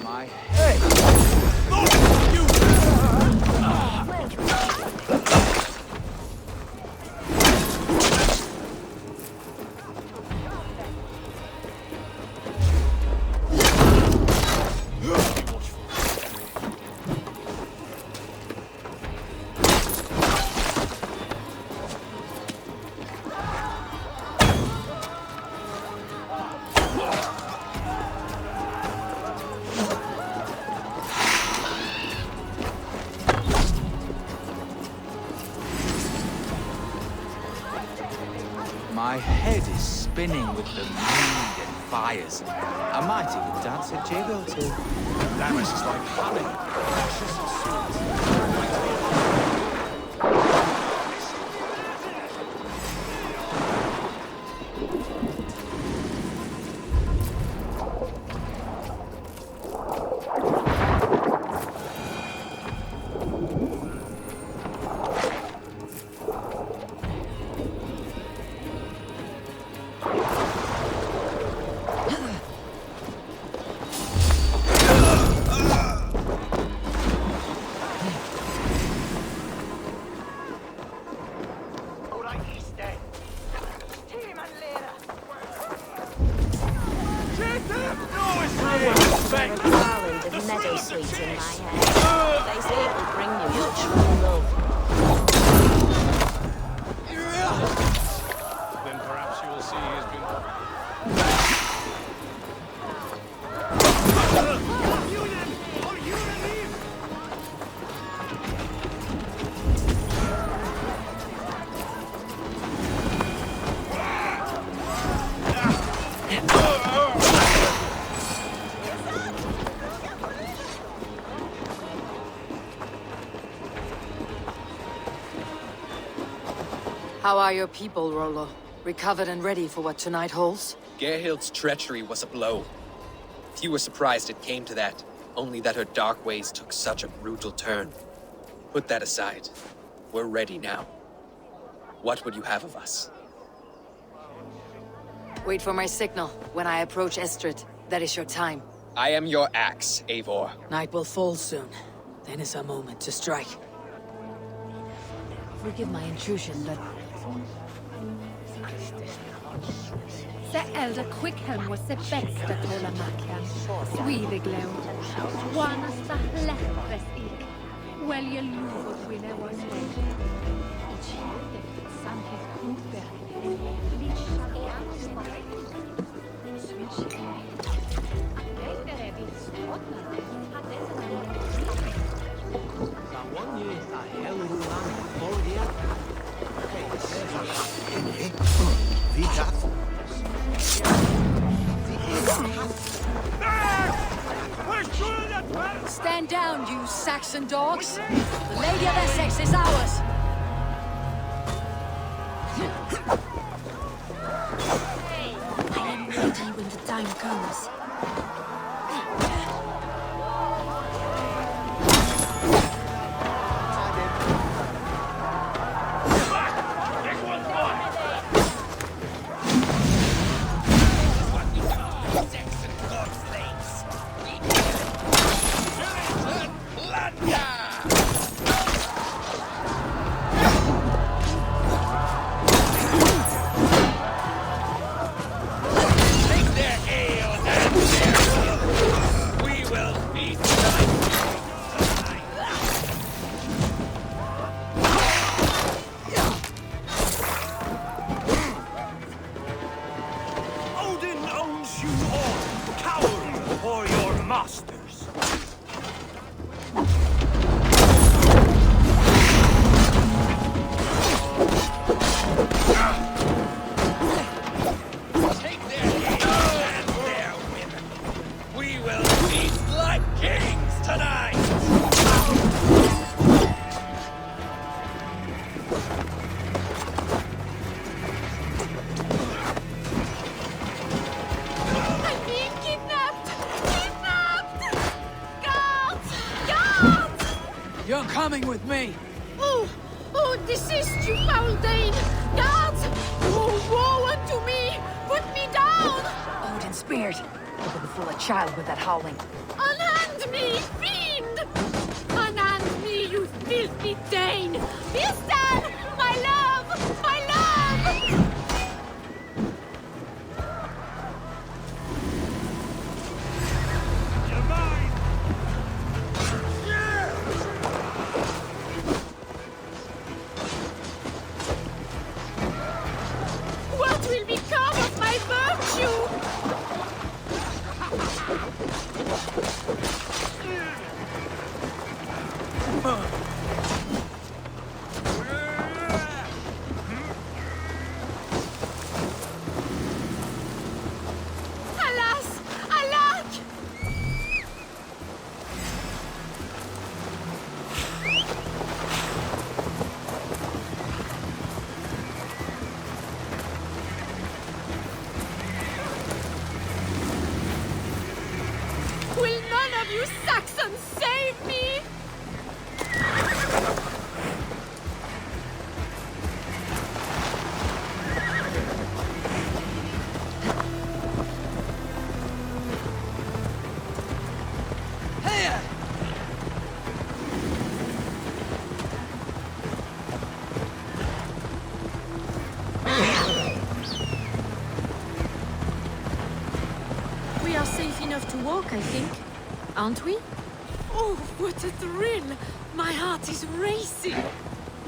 My head! My head is spinning with the mood and fires. I might even dance a jig or two. Lammas is like honey, precious and sweet. Meadow sweets in my hair. They say it will bring you your true love. Then perhaps you will see he's been... How are your people, Rollo? Recovered and ready for what tonight holds? Gerhild's treachery was a blow. Few were surprised it came to that, only that her dark ways took such a brutal turn. Put that aside. We're ready now. What would you have of us? Wait for my signal. When I approach Estrid, that is your time. I am your axe, Eivor. Night will fall soon. Then is our moment to strike. Forgive my intrusion, but... The elder Quickhelm was the bästa trollmakaren. Swedeglöm. Vanasta läppes ik. Väljer lovor ville was Stand down, you Saxon dogs! The Lady of Essex is ours! I am ready when the time comes. Coming with me! Oh, desist, you foul Dane! Guards! Oh, woe unto me! Put me down! Odin speared. You couldn't fool a child with that howling. Unhand me, fiend! Unhand me, you filthy Dane! Bistan! My love! My love! To walk, I think. Aren't we? Oh, what a thrill! My heart is racing!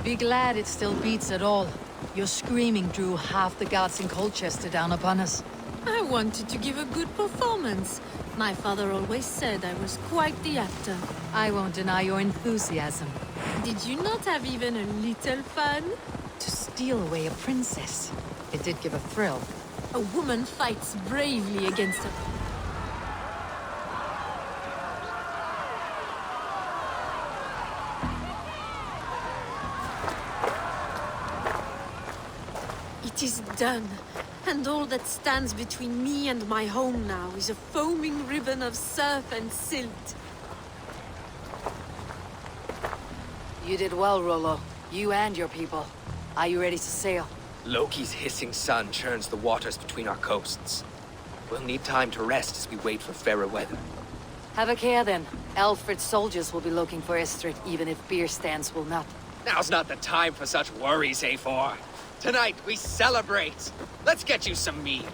Be glad it still beats at all. Your screaming drew half the guards in Colchester down upon us. I wanted to give a good performance. My father always said I was quite the actor. I won't deny your enthusiasm. Did you not have even a little fun? To steal away a princess. It did give a thrill. A woman fights bravely against a... done. And all that stands between me and my home now is a foaming ribbon of surf and silt. You did well, Rollo. You and your people. Are you ready to sail? Loki's hissing sun churns the waters between our coasts. We'll need time to rest as we wait for fairer weather. Have a care then. Alfred's soldiers will be looking for Estrid, even if beer stands will not. Now's not the time for such worries, Eivor. Tonight, we celebrate. Let's get you some mead.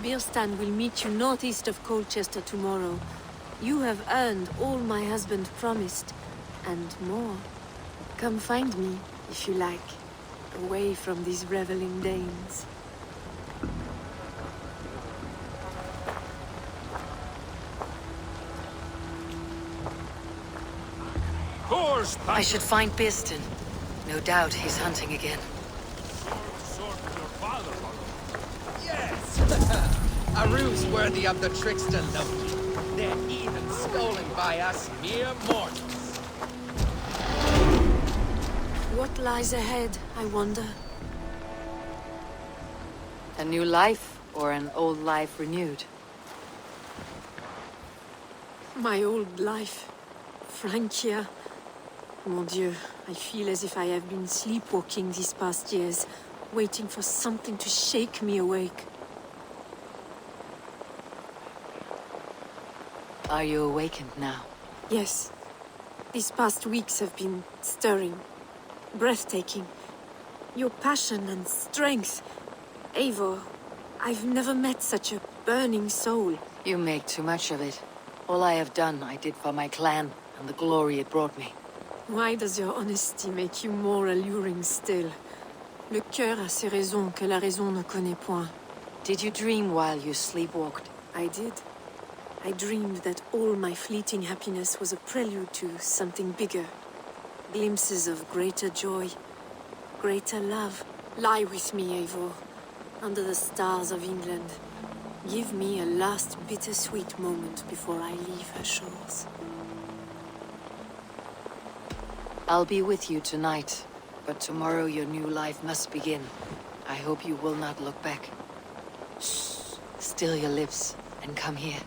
Bierstan will meet you northeast of Colchester tomorrow. You have earned all my husband promised, and more. Come find me, if you like, away from these reveling Danes. I should find Bierstan. No doubt he's hunting again. Yes! A ruse worthy of the trickster Loki. They're even stolen by us mere mortals. What lies ahead, I wonder? A new life, or an old life renewed? My old life. Francia. Mon Dieu, I feel as if I have been sleepwalking these past years, waiting for something to shake me awake. Are you awakened now? Yes. These past weeks have been stirring, breathtaking. Your passion and strength. Eivor, I've never met such a burning soul. You make too much of it. All I have done, I did for my clan, and the glory it brought me. Why does your honesty make you more alluring still? Le cœur a ses raisons que la raison ne connaît point. Did you dream while you sleepwalked? I did. I dreamed that all my fleeting happiness was a prelude to something bigger. Glimpses of greater joy, greater love. Lie with me, Eivor, under the stars of England. Give me a last bittersweet moment before I leave her shores. I'll be with you tonight, but tomorrow your new life must begin. I hope you will not look back. Shh. Still your lips, and come here.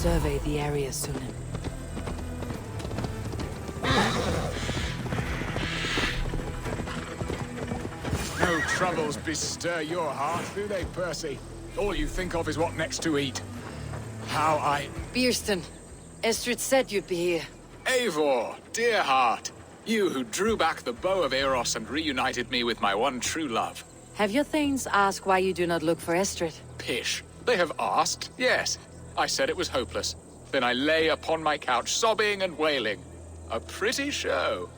Survey the area, Sunan. No troubles bestir your heart, do they, Percy? All you think of is what next to eat. How I... Bierston, Estrid said you'd be here. Eivor, dear heart. You who drew back the bow of Eros and reunited me with my one true love. Have your thanes asked why you do not look for Estrid? Pish. They have asked, yes. I said it was hopeless. Then I lay upon my couch, sobbing and wailing. A pretty show.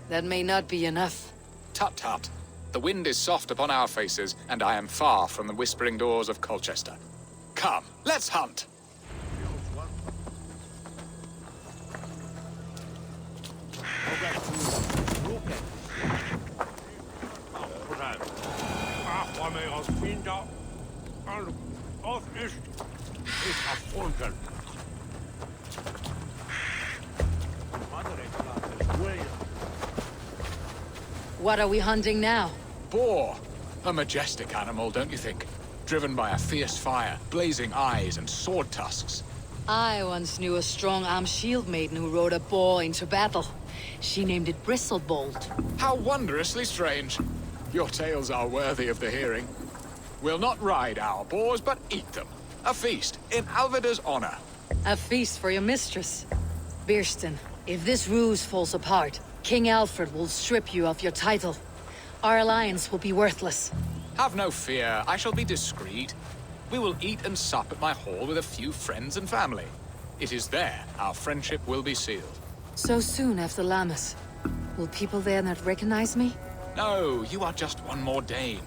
That may not be enough. Tut-tut. The wind is soft upon our faces, and I am far from the whispering doors of Colchester. Come, let's hunt! What are we hunting now? Boar. A majestic animal, don't you think? Driven by a fierce fire, blazing eyes and sword tusks. I once knew a strong-armed shield maiden who rode a boar into battle. She named it Bristlebolt. How wondrously strange. Your tales are worthy of the hearing. We'll not ride our boars, but eat them. A feast, in Alvida's honor. A feast for your mistress. Bierston, if this ruse falls apart, King Alfred will strip you of your title. Our alliance will be worthless. Have no fear, I shall be discreet. We will eat and sup at my hall with a few friends and family. It is there our friendship will be sealed. So soon after Lammas. Will people there not recognize me? No, you are just one more Dane.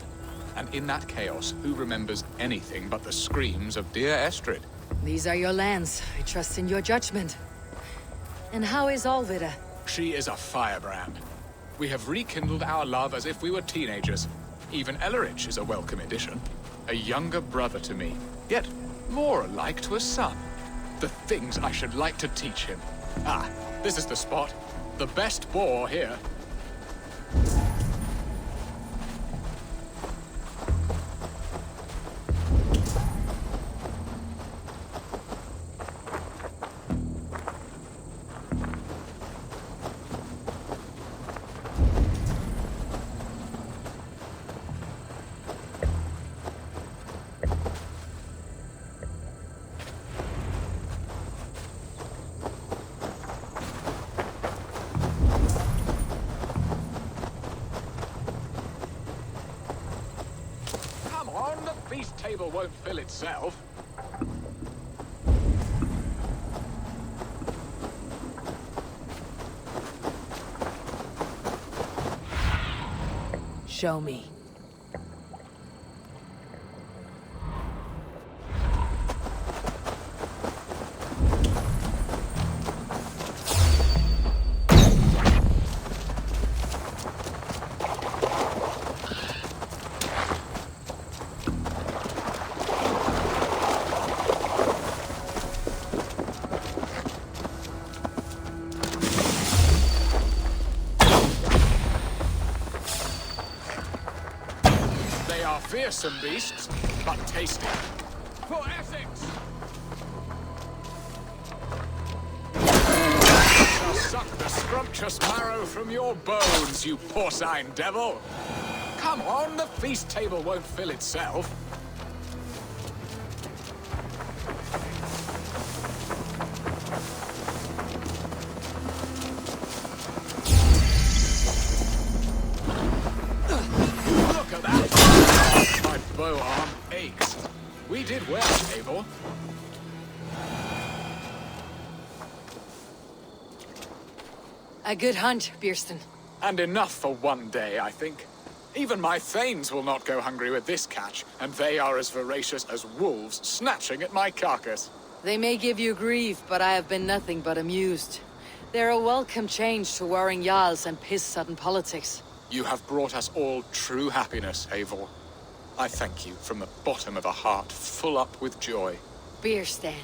And in that chaos, who remembers anything but the screams of dear Estrid? These are your lands. I trust in your judgment. And how is Alvida? She is a firebrand. We have rekindled our love as if we were teenagers. Even Ellerich is a welcome addition. A younger brother to me, yet more alike to a son. The things I should like to teach him. Ah, this is the spot. The best boar here. Table won't fill itself. Show me. Fearsome beasts, but tasty. For Essex! Shall suck the scrumptious marrow from your bones, you porcine devil! Come on, the feast table won't fill itself. Bow arm aches. We did well, Eivor. A good hunt, Bierston. And enough for one day, I think. Even my thanes will not go hungry with this catch, and they are as voracious as wolves snatching at my carcass. They may give you grief, but I have been nothing but amused. They're a welcome change to warring jarls and piss-sudden politics. You have brought us all true happiness, Eivor. I thank you from the bottom of a heart full up with joy. Bierstan,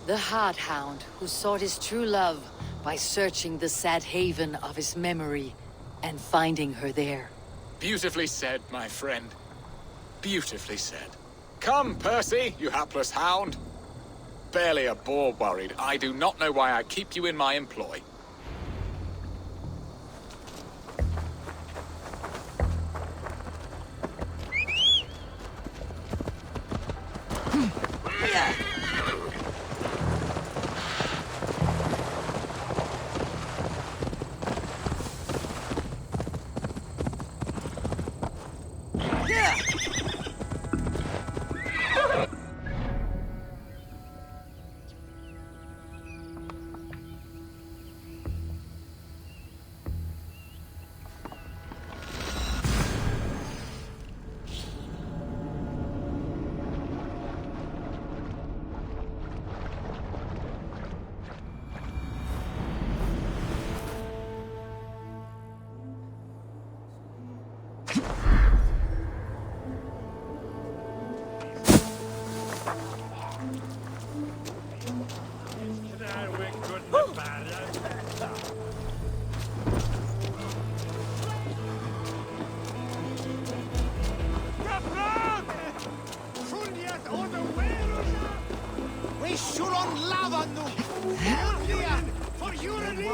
the Hard Hound who sought his true love by searching the sad haven of his memory and finding her there. Beautifully said, my friend. Beautifully said. Come, Percy, you hapless hound. Barely a boar worried. I do not know why I keep you in my employ. We should on lava nu! Help for your relief!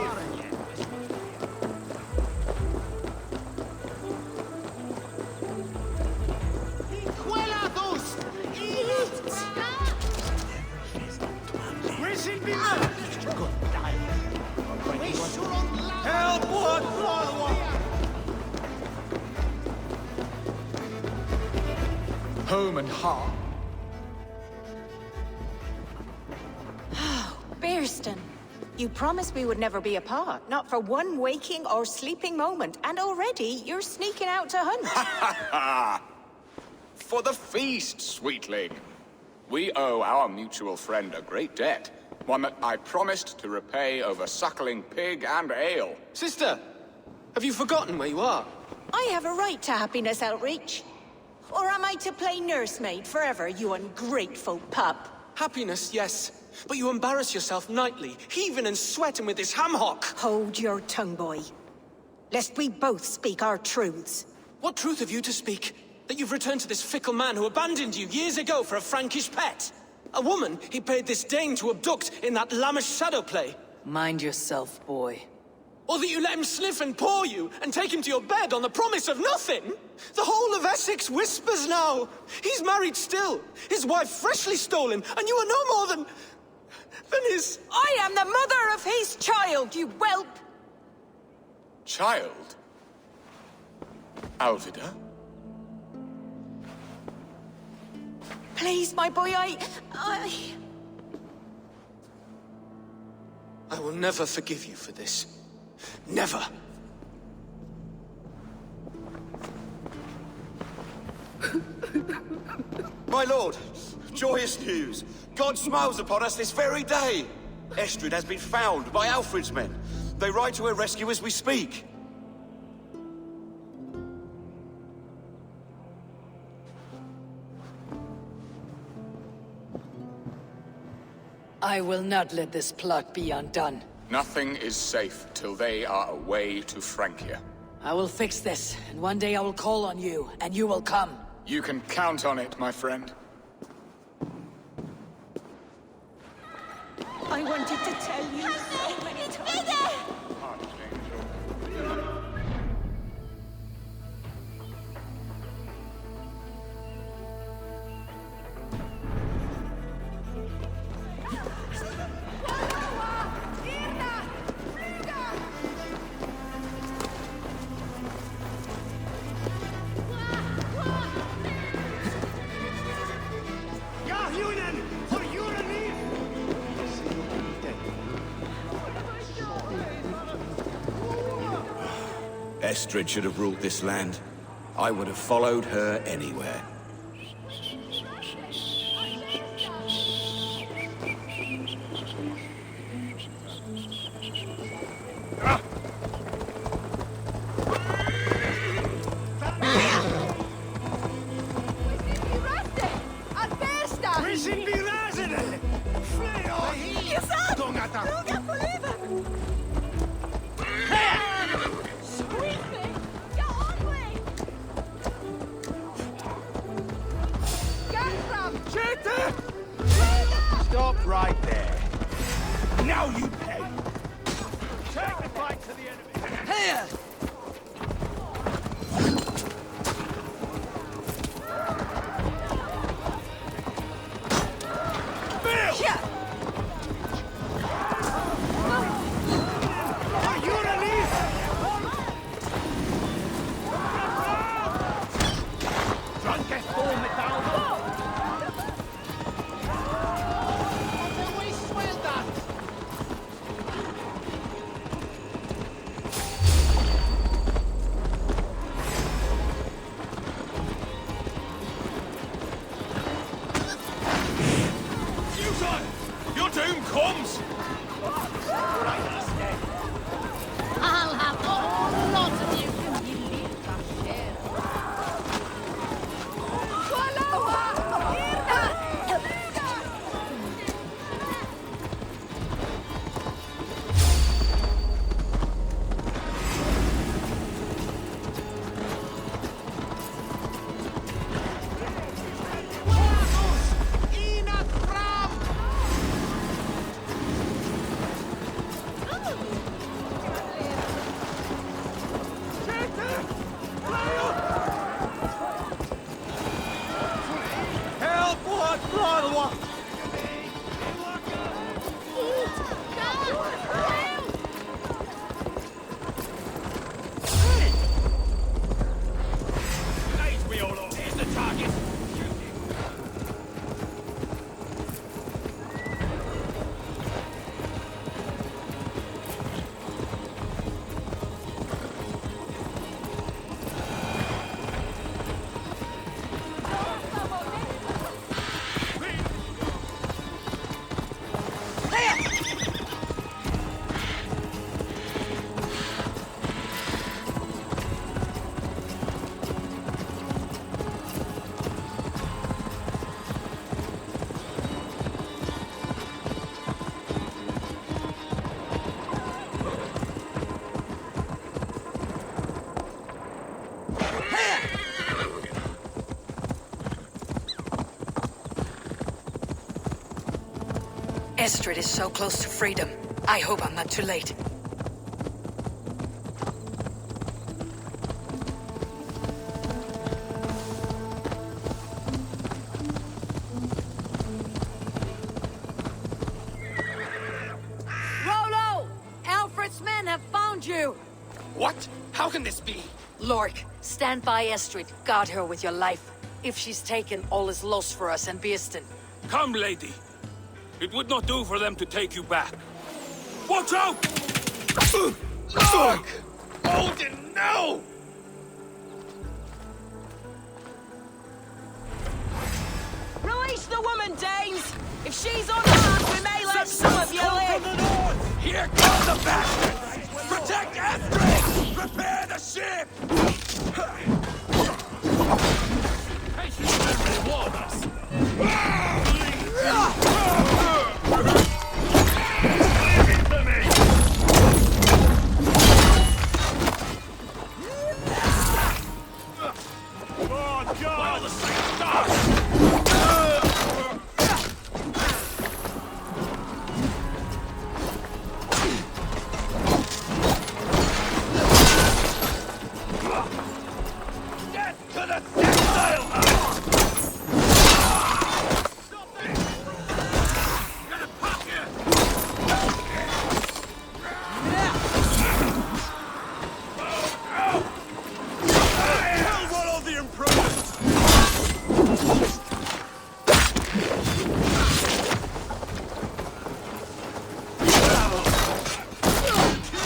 Inquelados! Eat! Risen be we should on lava! Help what? Home and heart. Bearston, you promised we would never be apart, not for one waking or sleeping moment, and already you're sneaking out to hunt. For the feast, sweetling. We owe our mutual friend a great debt. One that I promised to repay over suckling pig and ale. Sister, have you forgotten where you are? I have a right to happiness outreach. Or am I to play nursemaid forever, you ungrateful pup? Happiness, yes. But you embarrass yourself nightly, heaving and sweating with this ham-hock. Hold your tongue, boy. Lest we both speak our truths. What truth have you to speak? That you've returned to this fickle man who abandoned you years ago for a Frankish pet? A woman he paid this Dane to abduct in that lammish shadow play? Mind yourself, boy. Or that you let him sniff and paw you, and take him to your bed on the promise of nothing? The whole of Essex whispers now. He's married still, his wife freshly stolen, and you are no more than his... I am the mother of his child, you whelp! Child? Alvida? Please, my boy, I will never forgive you for this. Never! My lord, joyous news. God smiles upon us this very day. Estrid has been found by Alfred's men. They ride to her rescue as we speak. I will not let this plot be undone. Nothing is safe till they are away to Francia. I will fix this, and one day I will call on you, and you will come. You can count on it, my friend. I wanted to tell you so many times. Estrid should have ruled this land. I would have followed her anywhere. Stop right there. Now you pay. Take the fight Estrid is so close to freedom. I hope I'm not too late. Rollo! Alfred's men have found you! What? How can this be? Lork, stand by Estrid. Guard her with your life. If she's taken, all is lost for us and Birsten. Come, lady. It would not do for them to take you back. Watch out! Look! Odin, no! Release the woman, Danes! If she's unharmed, we may let some of you live! Here comes the bastards! Protect Estrid! Prepare the ship! Patience will reward us! While the saints die! Get to the textile house! Gonna pop you! Kill Rollo the Imprudent!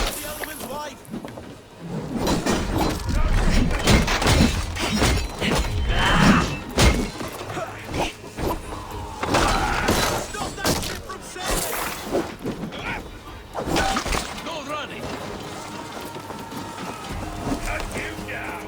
The element's wife! Stop that ship from sailing! No running! Cut you down!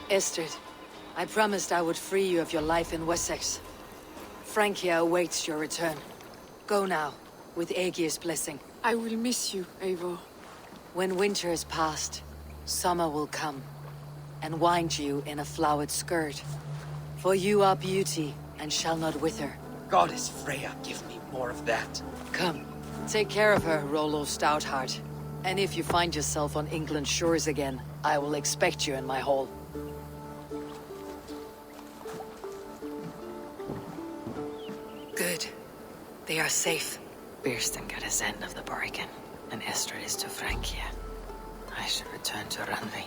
Estrid, I promised I would free you of your life in Wessex. Francia awaits your return. Go now, with Aegir's blessing. I will miss you, Eivor. When winter is past, summer will come, and wind you in a flowered skirt. For you are beauty, and shall not wither. Goddess Freya, give me more of that. Come, take care of her, Rollo Stoutheart. And if you find yourself on England's shores again, I will expect you in my hall. Good. They are safe. Birsten got his end of the bargain, and Estrid is to Francia. I should return to Randvi.